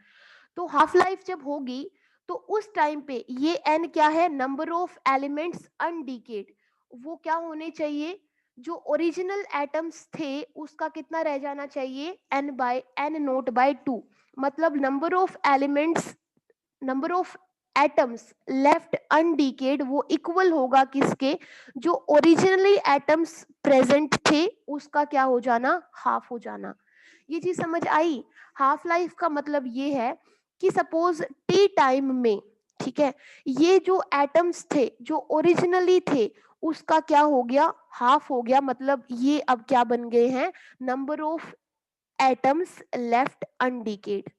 तो हाफ लाइफ जब होगी तो उस टाइम पे ये n क्या है, नंबर ऑफ एलिमेंट्स अनडीकेड, वो क्या होने चाहिए, जो ओरिजिनल एटम्स थे उसका कितना रह जाना चाहिए, n/n0/2। मतलब number of elements, number of atoms left undecayed वो इक्वल होगा किसके, जो ओरिजिनली एटम्स प्रेजेंट थे उसका क्या हो जाना, हाफ हो जाना। ये चीज समझ आई। हाफ लाइफ का मतलब ये है कि सपोज टी टाइम में, ठीक है, ये जो एटम्स थे जो ओरिजिनली थे उसका क्या हो गया, हाफ हो गया। मतलब ये अब क्या बन गए हैं, number of atoms left undecayed,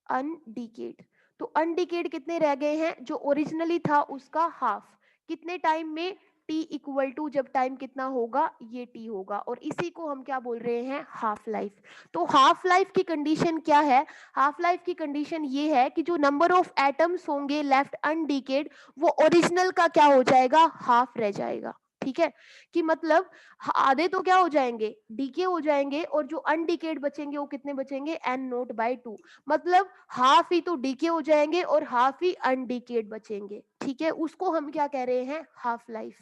undecayed. तो अनडीकेड कितने रह गए हैं, जो ओरिजिनली था उसका हाफ, कितने टाइम में, टी इक्वल टू जब टाइम कितना होगा, ये टी होगा, और इसी को हम क्या बोल रहे हैं, हाफ लाइफ। तो हाफ लाइफ की कंडीशन क्या है, हाफ लाइफ की कंडीशन ये है कि जो नंबर ऑफ एटम्स होंगे लेफ्ट अनडीकेड वो ओरिजिनल का क्या हो जाएगा, हाफ रह जाएगा, ठीक है। कि मतलब आधे तो क्या हो जाएंगे, डीके हो जाएंगे, और जो अनडीकेड बचेंगे वो कितने बचेंगे, n0/2। मतलब हाफ ही तो डीके हो जाएंगे और हाफ ही अनडीकेड बचेंगे, ठीक है। उसको हम क्या कह रहे हैं, हाफ लाइफ,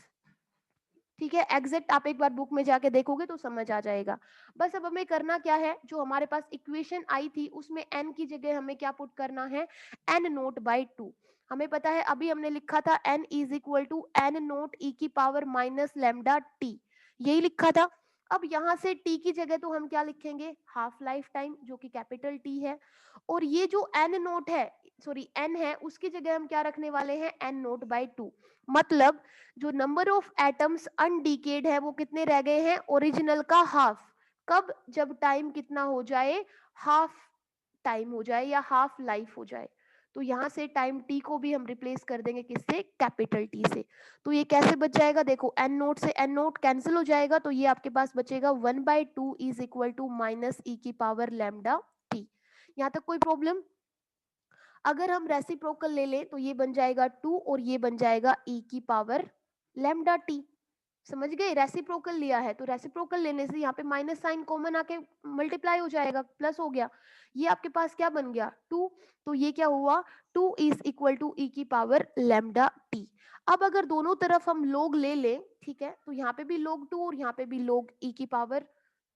ठीक है। एग्जैक्ट आप एक बार बुक में जाके देखोगे तो समझ आ जाएगा। बस अब हमें करना क्या है, जो हमारे पास इक्वेशन आई थी उसमें n की जगह हमें क्या पुट करना है, n0/2। हमें पता है अभी हमने लिखा था n is equal to n0 e⁻⁻λt, यही लिखा था। अब यहाँ से t की जगह तो हम क्या लिखेंगे, हाफ लाइफ टाइम जो कि कैपिटल T है, और ये जो n0 है, सॉरी n है, उसकी जगह हम क्या रखने वाले हैं, n0/2। मतलब जो नंबर ऑफ एटम्स अनडीकेड है वो कितने रह गए हैं, ओरिजिनल का हाफ। कब, जब टाइम कितना हो जाए, हाफ टाइम हो जाए या हाफ लाइफ हो जाए। तो यहाँ से टाइम टी को भी हम रिप्लेस कर देंगे किससे, कैपिटल टी से। तो ये कैसे बच जाएगा, देखो एन नोट से एन नोट कैंसिल हो जाएगा, तो ये आपके पास बचेगा 1/2 is equal to -e⁻λ t। यहाँ तक कोई प्रॉब्लम। अगर हम रेसिप्रोकल ले लें तो ये बन जाएगा 2 और ये बन जाएगा e⁻λt। समझ गए, रेसिप्रोकल लिया है तो रेसिप्रोकल लेने से यहाँ पे माइनस साइन कॉमन आके मल्टीप्लाई हो जाएगा, प्लस हो गया। ये आपके पास क्या बन गया, 2। तो ये क्या हुआ, 2 इज इक्वल टू e⁻λt। अब अगर दोनों तरफ हम लोग ले लें, ठीक है, तो यहाँ पे भी लोग 2 और यहाँ पे भी लोग e की पावर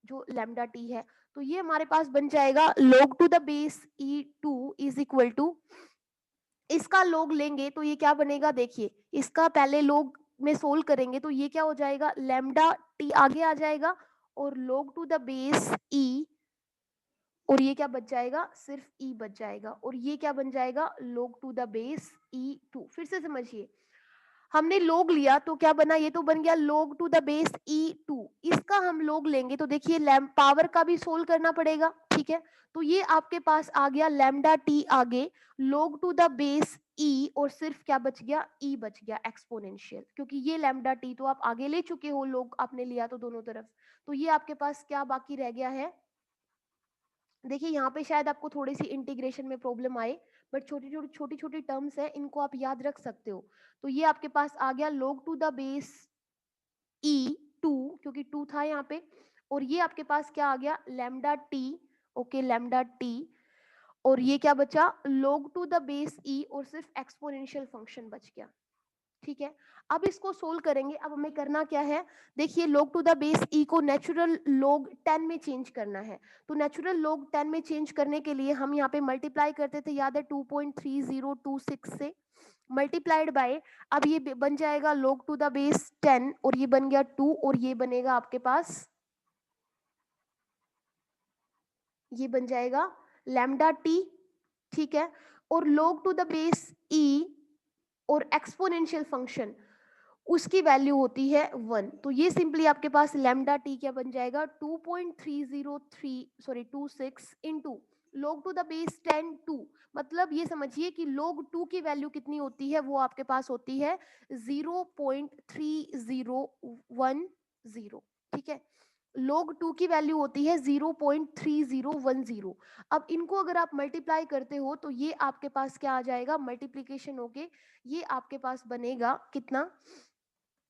जो लैम्डा टी है, तो ये हमारे पास बन जाएगा log to the base e2 is equal to, इसका log लेंगे तो ये क्या बनेगा, देखिए इसका पहले log में सोल्व करेंगे तो ये क्या हो जाएगा, लैम्डा टी आगे आ जाएगा और log to the base e, और ये क्या बच जाएगा, सिर्फ e बच जाएगा, और ये क्या बन जाएगा, log to the base e2। फिर से समझिए, हमने log लिया तो क्या बना, ये तो बन गया log to the base e2। इसका हम log लेंगे तो देखिए लैम्प पावर का भी सोल्व करना पड़ेगा, ठीक है। तो ये आपके पास आ गया लैम्डा टी आगे log to the base e, और सिर्फ क्या बच गया, e बच गया एक्सपोनेंशियल, क्योंकि ये लैम्डा टी तो आप आगे ले चुके हो, log आपने लिया तो दोनों तरफ। तो ये आपके पास क्या बाकी रह गया है, देखिए यहाँ पे शायद आपको थोड़ी सी इंटीग्रेशन में प्रॉब्लम आए, बट छोटी छोटी टर्म्स है, इनको आप याद रख सकते हो। तो ये आपके पास आ गया log टू द बेस ई 2, क्योंकि 2 था यहाँ पे, और ये आपके पास क्या आ गया, lambda T, okay lambda T, और ये क्या बचा, log to the base e और सिर्फ एक्सपोनेंशियल फंक्शन बच गया। ठीक है, अब इसको सोल्व करेंगे। अब हमें करना क्या है, देखिए log to the base e को नेचुरल log 10 में चेंज करना है। तो नेचुरल log 10 में चेंज करने के लिए हम यहाँ पे मल्टीप्लाई करते थे, याद है 2.3026 से मल्टीप्लाइड बाय, अब ये बन जाएगा log टू द बेस 10 और ये बन गया 2 और ये बनेगा आपके पास, ये बन जाएगा लैम्डा टी। ठीक है, और log to the base e और एक्सपोनेंशियल फंक्शन उसकी वैल्यू होती है 1। तो ये सिंपली आपके पास लैम्डा टी क्या बन जाएगा, 2.303 into log to the base 10 2। मतलब ये समझिए कि log 2 की वैल्यू कितनी होती है, वो आपके पास होती है 0.3010। ठीक है, log 2 की वैल्यू होती है 0.3010। अब इनको अगर आप मल्टीप्लाई करते हो तो ये आपके पास क्या आ जाएगा, मल्टीप्लीकेशन होके ये आपके पास बनेगा कितना,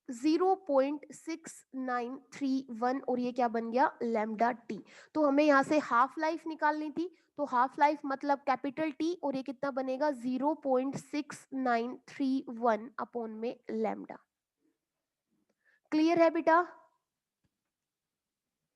0.6931 और ये क्या बन गया, लैम्डा टी। तो हमें यहाँ से हाफ लाइफ निकालनी थी, तो हाफ लाइफ मतलब कैपिटल टी और ये कितना बनेगा 0.6931 अपॉन में लैम्डा। क्लियर है बेटा,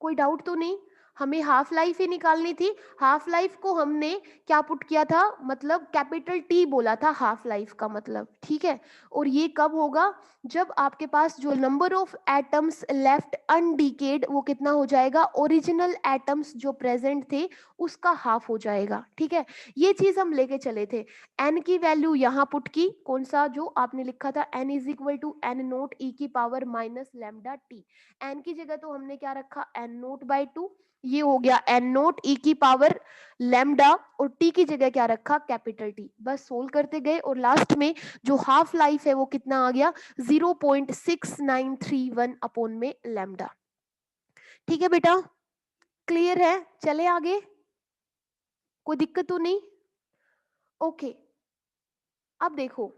कोई डाउट तो नहीं, हमें हाफ लाइफ ही निकालनी थी। हाफ लाइफ को हमने क्या पुट किया था, मतलब कैपिटल टी बोला था हाफ लाइफ का मतलब। ठीक है, और ये कब होगा, जब आपके पास जो number of atoms left undecayed वो कितना हो जाएगा, ओरिजिनल एटम्स जो प्रेजेंट थे उसका हाफ हो जाएगा। ठीक है, ये चीज हम लेके चले थे। एन की वैल्यू यहाँ पुट की, कौन सा जो आपने लिखा था, N is equal to N naught E की power minus lambda T. N की जगह तो हमने क्या रखा, एन नोट बाई 2, ये हो गया एन नोट ई की पावर लैम्डा, और टी की जगह क्या रखा, कैपिटल टी। बस सोल्व करते गए और लास्ट में जो हाफ लाइफ है वो कितना आ गया, 0.6931 अपॉन में लैम्डा। ठीक है बेटा, क्लियर है, चले आगे, कोई दिक्कत तो नहीं। ओके, अब देखो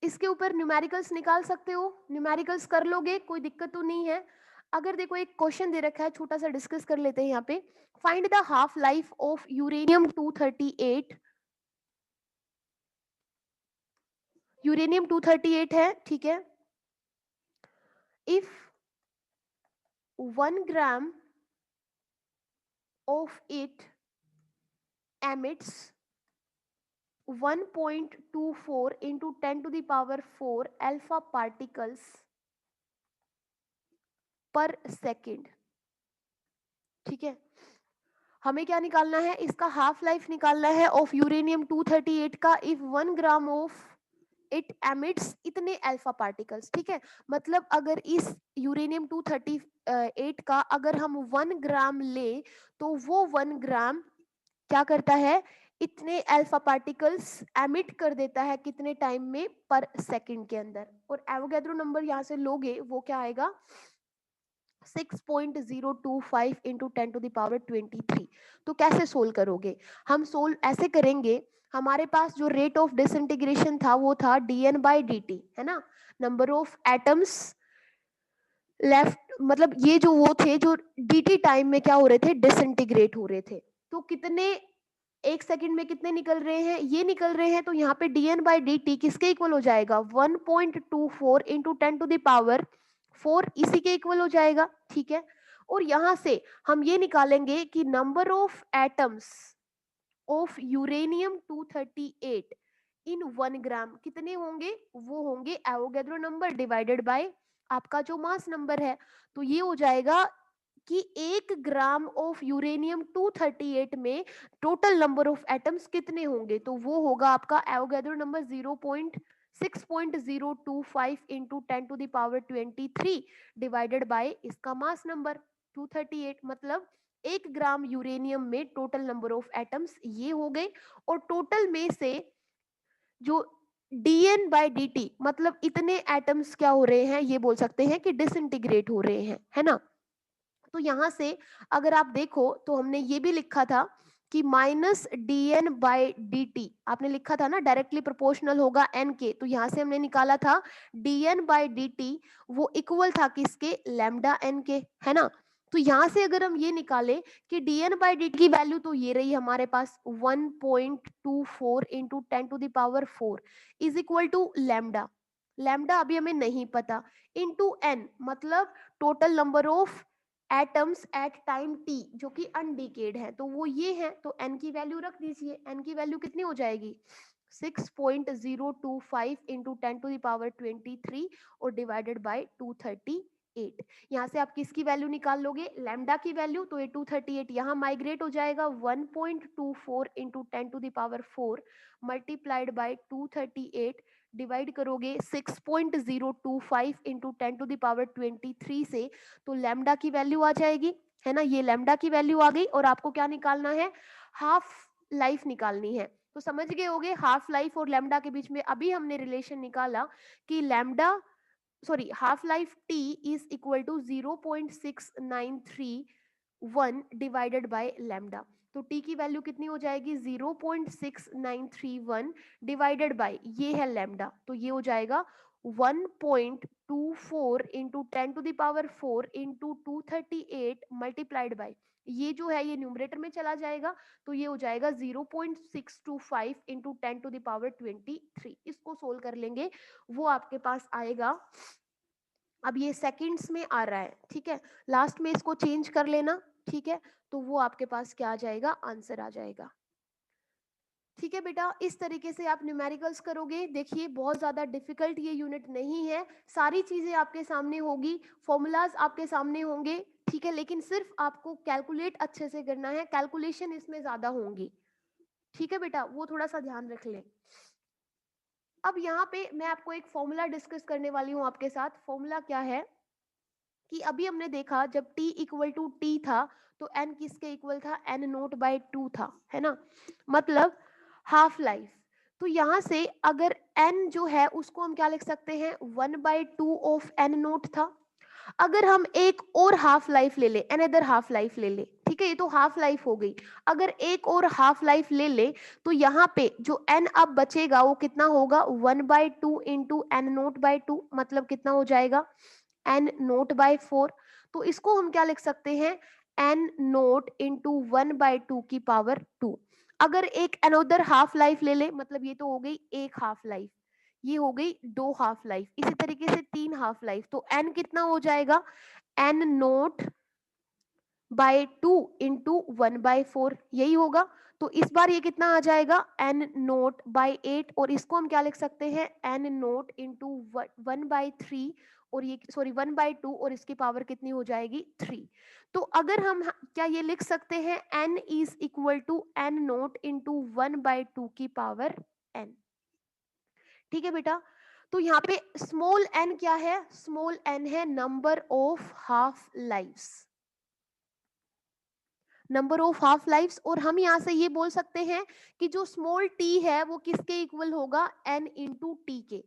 इसके ऊपर न्यूमेरिकल्स निकाल सकते हो, न्यूमेरिकल्स कर लोगे, कोई दिक्कत तो नहीं है। अगर देखो एक क्वेश्चन दे रखा है, छोटा सा डिस्कस कर लेते हैं यहाँ पे। Find the half life of uranium 238। Uranium 238 है, ठीक है। If 1 gram of it emits 1.24 into 10 to the power 4 alpha particles पर सेकेंड। ठीक है, हमें क्या निकालना है, इसका हाफ लाइफ निकालना है ऑफ यूरेनियम 238 का। If 1 gram of it emits इतने अल्फा पार्टिकल्स। ठीक है, मतलब अगर इस यूरेनियम 238 का अगर हम 1 ग्राम ले तो वो 1 ग्राम क्या करता है, इतने अल्फा पार्टिकल्स एमिट कर देता है कितने टाइम में, पर सेकंड के अंदर। और एवोगैड्रो नंबर यहाँ से लोगे वो क्या आएगा, 6.025 इंटू 10 टू द पावर 23। तो कैसे सोल्व करोगे, हम सोल्व ऐसे करेंगे, हमारे पास जो रेट ऑफ डिसइंटीग्रेशन था वो था dn बाई dt, है ना, नंबर ऑफ एटम्स लेफ्ट, मतलब ये जो वो थे जो dt टाइम में क्या हो रहे थे, डिसइंटीग्रेट हो रहे थे। तो कितने, एक सेकंड में कितने निकल रहे हैं, ये निकल रहे हैं। तो यहाँ पे dn बाई dt किसके इक्वल हो जाएगा, 1.24 इंटू 10 टू द पावर 4, इसी के इक्वल हो जाएगा। ठीक है, और यहाँ से हम ये निकालेंगे कि number of atoms of uranium 238 इन 1 ग्राम कितने होंगे, वो होंगे एवोगैड्रो नंबर डिवाइडेड बाय आपका जो मास नंबर है। तो ये हो जाएगा कि 1 ग्राम ऑफ यूरेनियम 238 में टोटल नंबर ऑफ एटम्स कितने होंगे, तो वो होगा आपका Avogadro number 0.6.025 into 10 to the power 23 divided by इसका मास नंबर 238। मतलब 1 ग्राम यूरेनियम में टोटल नंबर ऑफ एटम्स ये हो गए, और टोटल में से जो dn बाय dt मतलब इतने एटम्स क्या हो रहे हैं, ये बोल सकते हैं कि डिसइंटीग्रेट हो रहे हैं, है ना। तो यहां से अगर आप देखो तो हमने ये भी लिखा था कि माइनस dn बाई dt, आपने लिखा था ना डायरेक्टली प्रोपोर्शनल होगा n के। तो यहां से हमने निकाला था dn बाई dt वो इक्वल था किसके, लैम्डा n के, है ना। तो यहाँ से अगर हम ये निकालें कि dn बाई dt की वैल्यू तो ये रही हमारे पास 1.24 into 10⁴ is equal to lambda, lambda अभी हमें नहीं पता, इनटू n मतलब total number of atoms at time t जो कि अनडिकेड है, तो वो ये है, तो n की वैल्यू रख दीजिए, n की वैल्यू कितनी हो जाएगी 6.025 इंटू 10⁻23 और डिवाइडेड बाय 238। यहाँ से आप किसकी वैल्यू निकाल लोगे, लैम्डा की वैल्यू, तो ये 238 यहाँ माइग्रेट हो जाएगा 1.24 इंटू 10⁴ मल्टीप्लाइड बाय 238 डिवाइड करोगे 6.025 इंटू 10⁻23 से, तो लैम्डा की वैल्यू आ जाएगी, है ना, ये लैम्डा की वैल्यू आ गई। और आपको क्या निकालना है, हाफ लाइफ निकालनी है। तो समझ गए होगे हाफ लाइफ और लैम्डा के बीच में अभी हमने रिलेशन निकाला कि lambda half life t is equal to 0.6931 divided by lambda, तो t की वैल्यू कितनी हो जाएगी 0.6931 डिवाइडेड बाय ये है लैम्डा, तो ये हो जाएगा 1.24 इंटू 10⁴ इंटू 238 मल्टीप्लाइड बाय, ये जो है ये न्यूमरेटर में चला जाएगा, तो ये हो जाएगा 0.625 इंटू 10⁻23। इसको सोल्व कर लेंगे, वो आपके पास आएगा, अब ये सेकंड्स में आ रहा है, ठीक है, लास्ट में इसको चेंज कर लेना, ठीक है, तो वो आपके पास क्या आ जाएगा, आंसर आ जाएगा। ठीक है बेटा, इस तरीके से आप न्यूमेरिकल्स करोगे। देखिए बहुत ज़्यादा डिफिकल्ट ये यूनिट नहीं है, सारी चीज़ें आपके सामने होगी, फॉर्मूलाज आपके सामने होंगे, ठीक है, लेकिन सिर्फ आपको कैलकुलेट अच्छे से करना है, कैलकुलेशन इसमें ज़्यादा होंगी, ठीक है बेटा, वो थोड़ा सा ध्यान रख लें। अब यहाँ पे मैं आपको एक फॉर्मूला डिस्कस करने वाली हूँ आपके साथ। फॉर्मूला क्या है कि अभी हमने देखा जब t इक्वल टू टी था तो n किसके इक्वल था, n नोट बाय 2 था, है ना, मतलब हाफ लाइफ। तो यहाँ से अगर n जो है उसको हम क्या लिख सकते हैं, 1/2 ऑफ n नोट था। अगर हम एक और हाफ लाइफ ले ले, अनदर हाफ लाइफ ले ले, ठीक है, ये तो हाफ लाइफ हो गई, अगर एक और हाफ लाइफ ले ले तो यहाँ पे जो n अब बचेगा वो कितना होगा 1/2 इंटू एन नोट बाय 2, मतलब कितना हो जाएगा n नोट बाय 4। तो इसको हम क्या लिख सकते हैं, n नोट इंटू 1/2 की पावर 2। अगर एक अनदर हाफ लाइफ ले ले, मतलब ये तो हो गई एक हाफ लाइफ, ये हो गई 2 हाफ लाइफ, इसी तरीके से 3 हाफ लाइफ, तो n कितना हो जाएगा, n नोट बाय 2 इंटू 1/4, यही होगा। तो इस बार ये कितना आ जाएगा, n नोट बाय 8, और इसको हम क्या लिख सकते हैं, n नोट इंटू 1/3, और ये 1/2, और इसकी पावर कितनी हो जाएगी 3। तो अगर हम क्या ये लिख सकते हैं, n is equal to n naught into 1/2 की पावर n, ठीक है बेटा। तो यहाँ पे स्मॉल n क्या है, स्मॉल n है number of half lifes, number of half lifes. और हम यहाँ से ये बोल सकते हैं कि जो स्मॉल t है वो किसके इक्वल होगा, n इंटू टी के,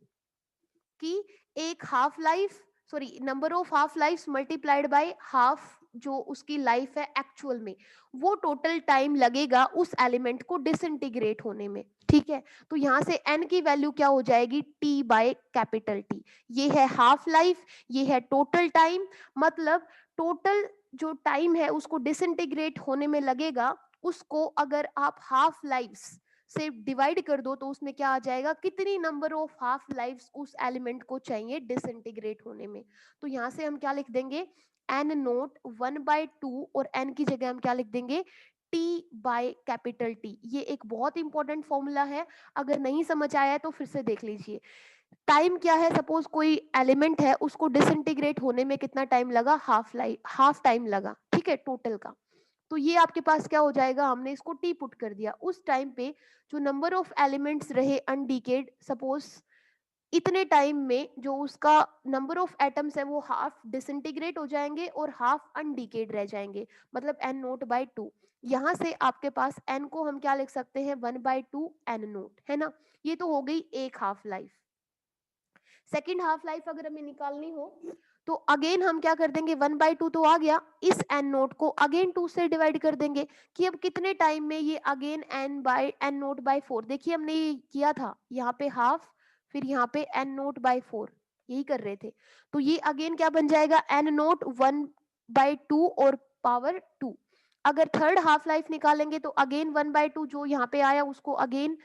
कि एक half life number of half life multiplied by half जो उसकी लाइफ है एक्चुअल में, वो टोटल टाइम लगेगा उस एलिमेंट को डिसइंटीग्रेट होने में, ठीक है। तो यहाँ से n की वैल्यू क्या हो जाएगी, t बाय कैपिटल T, ये है हाफ लाइफ, ये है टोटल टाइम, मतलब टोटल जो टाइम है उसको डिसइंटीग्रेट होने में लगेगा, उसको अगर आप हाफ लाइफ्स से डिवाइड कर दो तो उसमें क्या आ जाएगा, कितनी नंबर ऑफ हाफ लाइफ्स उस एलिमेंट को चाहिए डिसइंटीग्रेट होने में। तो यहाँ से हम क्या लिख देंगे, n नोट 1/2, और n की जगह हम क्या लिख देंगे, t बाय कैपिटल T। ये एक बहुत इंपॉर्टेंट फॉर्मूला है, अगर नहीं समझ आया है तो फिर से देख लीजिए। टाइम क्या है, सपोज कोई एलिमेंट है उसको डिसइंटीग्रेट होने में कितना टाइम लगा, हाफ टाइम लगा, ठीक है, टोटल का। तो ये आपके पास क्या हो जाएगा, हमने इसको टी पुट कर दिया, उस टाइम पे जो नंबर ऑफ एलिमेंट्स रहे अनडिकेड, सपोज इतने टाइम में जो उसका नंबर ऑफ एटम्स है वो हाफ डिसइंटीग्रेट हो जाएंगे और हाफ अनडिकेड रह जाएंगे, मतलब n नोट बाय 2। यहाँ से आपके पास n को हम क्या लिख सकते हैं, 1/2 n नोट, है ना, ये तो हो गई एक half life. Second half life अगर हमें निकालनी हो तो अगेन हम क्या कर देंगे, 1/2 तो आ गया, इस n नोट को अगेन 2 से डिवाइड कर देंगे कि अब कितने टाइम में ये अगेन n नोट बाय 4, देखिए हमने ये किया था यहाँ पे हाफ, फिर यहाँ पे n नोट बाय 4, यही कर रहे थे। तो ये अगेन क्या बन जाएगा, n नोट 1 बाई 2 और पावर 2। अगर थर्ड हाफ लाइफ निकालेंगे तो अगेन 1/2 जो यहाँ पे आया उसको अगेन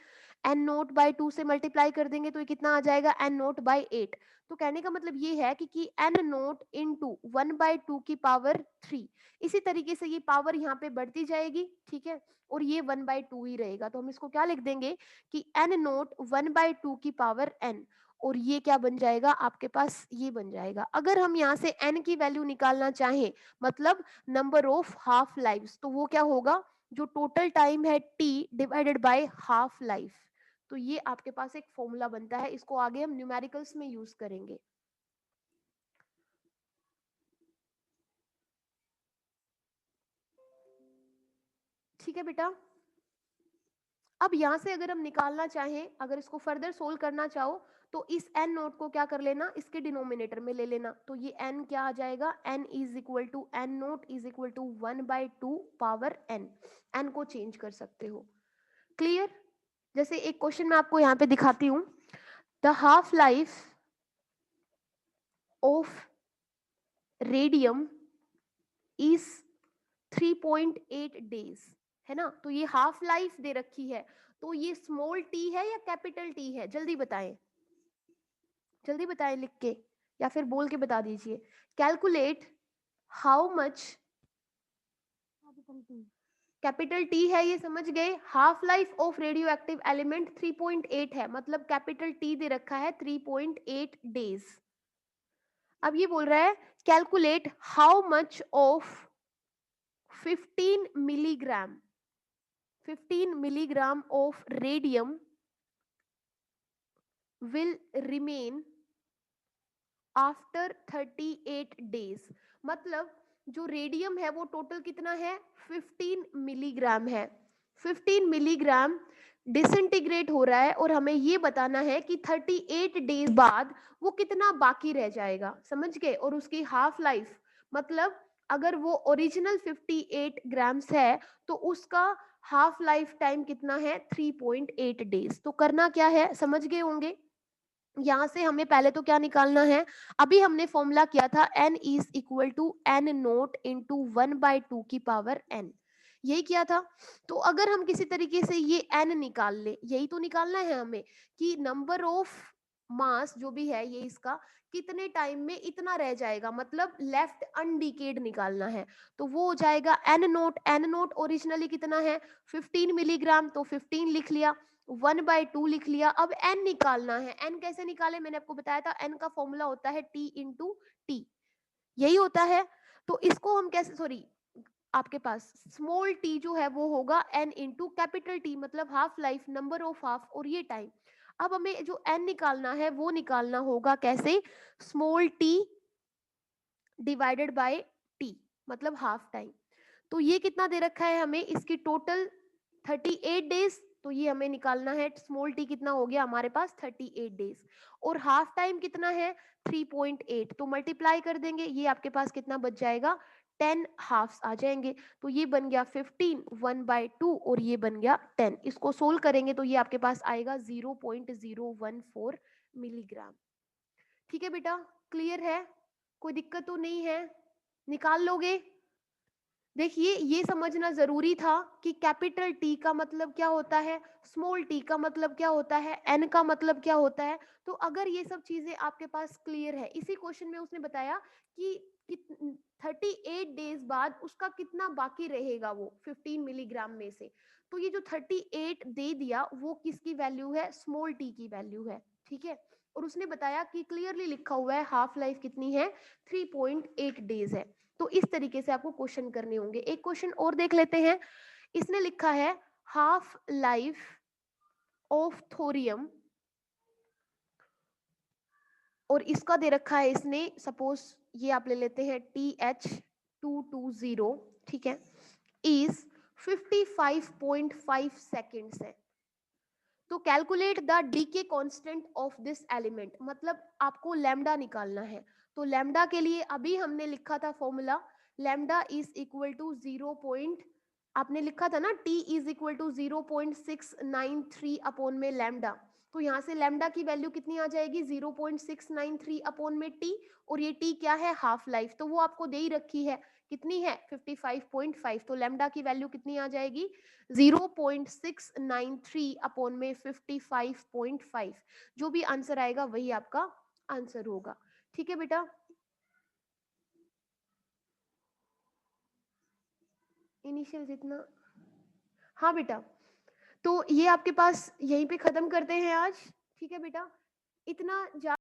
एन नोट बाई 2 से मल्टीप्लाई कर देंगे तो ये कितना आ जाएगा एन नोट बाई 8। तो कहने का मतलब ये है कि एन नोट इंटू 1/2 की पावर 3। इसी तरीके से ये पावर यहाँ पे बढ़ती जाएगी, ठीक है, और ये 1/2 ही रहेगा। तो हम इसको क्या लिख देंगे कि एन नोट 1/2 की पावर एन, और ये क्या बन जाएगा आपके पास, ये बन जाएगा। अगर हम यहाँ से n की वैल्यू निकालना चाहें, मतलब नंबर ऑफ हाफ लाइव्स, तो वो क्या होगा, जो टोटल टाइम है t divided by half life. तो ये आपके पास एक फॉर्मूला बनता है, इसको आगे हम न्यूमेरिकल्स में यूज करेंगे। ठीक है बेटा। अब यहाँ से अगर हम निकालना चाहें, अगर इसको फर्दर सोल्व करना चाहो, तो इस n नोट को क्या कर लेना, इसके डिनोमिनेटर में ले लेना। तो ये n क्या आ जाएगा, n is equal to N naught is equal to 1/2 power n को चेंज कर सकते हो। क्लियर। जैसे एक क्वेश्चन मैं आपको यहाँ पे दिखाती हूँ, the half life of radium is 3.8 days, है ना। तो ये हाफ लाइफ दे रखी है, तो ये स्मॉल टी है या कैपिटल टी है, जल्दी बताएं, जल्दी बताएं लिख के या फिर बोल के बता दीजिए। Calculate how much, capital T है, ये समझ गए। Half life of radio active element 3.8 है, मतलब कैपिटल टी दे रखा है 3.8 डेज। अब ये बोल रहा है calculate how much of 15 milligram, 15 milligram of radium will remain after 38 days। मतलब जो रेडियम है वो टोटल कितना है, 15 मिलीग्राम है। 15 मिलीग्राम डिसइंटीग्रेट हो रहा है और हमें ये बताना है कि 38 डेज बाद वो कितना बाकी रह जाएगा, समझ गए। और उसकी हाफ लाइफ, मतलब अगर वो ओरिजिनल 58 ग्राम्स है तो उसका हाफ लाइफ टाइम कितना है, 3.8 डेज। तो करना क्या है, समझ गए होंगे। यहाँ से हमें पहले तो क्या निकालना है, अभी हमने फॉर्मूला किया था n is equal to N naught into 1/2 की पावर n, यही किया था। तो अगर हम किसी तरीके से ये n निकाल ले, यही तो निकालना है हमें कि नंबर ऑफ मास जो भी है ये इसका कितने टाइम में इतना रह जाएगा, मतलब लेफ्ट अनडिकेड निकालना है। तो वो हो जाएगा एन नोट ओरिजिनली कितना है 15 मिलीग्राम, तो 15 लिख लिया, 1/2 लिख लिया। अब n निकालना है, n कैसे निकाले, मैंने आपको बताया था n का फॉर्मूला होता है t इंटू टी, यही होता है। तो इसको हम कैसे, सॉरी, आपके पास स्मॉल t जो है वो होगा n इंटू कैपिटल T, मतलब half life, number of half, और ये टाइम। अब हमें जो n निकालना है वो निकालना होगा कैसे, small t divided by t, मतलब हाफ टाइम। तो ये कितना दे रखा है हमें, इसकी टोटल 38 डेज, तो ये हमें निकालना है स्मॉल टी कितना हो गया हमारे पास 38 डेज, और हाफ टाइम कितना है 3.8, तो मल्टीप्लाई कर देंगे, ये आपके पास कितना बच जाएगा 10 हाफ्स आ जाएंगे। तो ये बन गया 15 1/2 और ये बन गया 10। इसको सोल्व करेंगे तो ये आपके पास आएगा 0.014 मिलीग्राम। ठीक है बेटा, क्लियर है, कोई दिक्कत तो नहीं है, निकाल लोगे। देखिए ये समझना जरूरी था कि कैपिटल टी का मतलब क्या होता है, स्मॉल टी का मतलब क्या होता है, एन का मतलब क्या होता है। तो अगर ये सब चीजें आपके पास क्लियर है, इसी क्वेश्चन में उसने बताया कि 38 डेज बाद उसका कितना बाकी रहेगा वो 15 मिलीग्राम में से। तो ये जो 38 दे दिया वो किसकी वैल्यू है, स्मॉल टी की वैल्यू है, ठीक है। और उसने बताया कि क्लियरली लिखा हुआ है हाफ लाइफ कितनी है 3.8 डेज है। तो इस तरीके से आपको क्वेश्चन करने होंगे। एक क्वेश्चन और देख लेते हैं, इसने लिखा है हाफ लाइफ ऑफ थोरियम, और इसका दे रखा है इसने, सपोज ये आप ले लेते हैं TH220, ठीक है, इज 55.5 सेकेंड्स है। तो calculate the decay constant of this element, मतलब आपको लैम्डा निकालना है। तो लैम्डा के लिए अभी हमने लिखा था formula, lambda is equal to 0. आपने लिखा था ना T is equal to 0.693 upon में लैम्डा, तो यहाँ से लैम्डा की वैल्यू कितनी आ जाएगी 0.693 अपॉन में टी, और ये टी क्या है हाफ लाइफ, तो वो आपको दे ही रखी है कितनी है 55.5, तो लैम्डा की वैल्यू कितनी आ जाएगी 0.693 अपॉन में 55.5। जो भी आंसर आएगा वही आपका आंसर होगा। ठीक है बेटा, इनिशियल जितना, हाँ बेटा, तो ये आपके पास यहीं पे खत्म करते हैं आज। ठीक है बेटा, इतना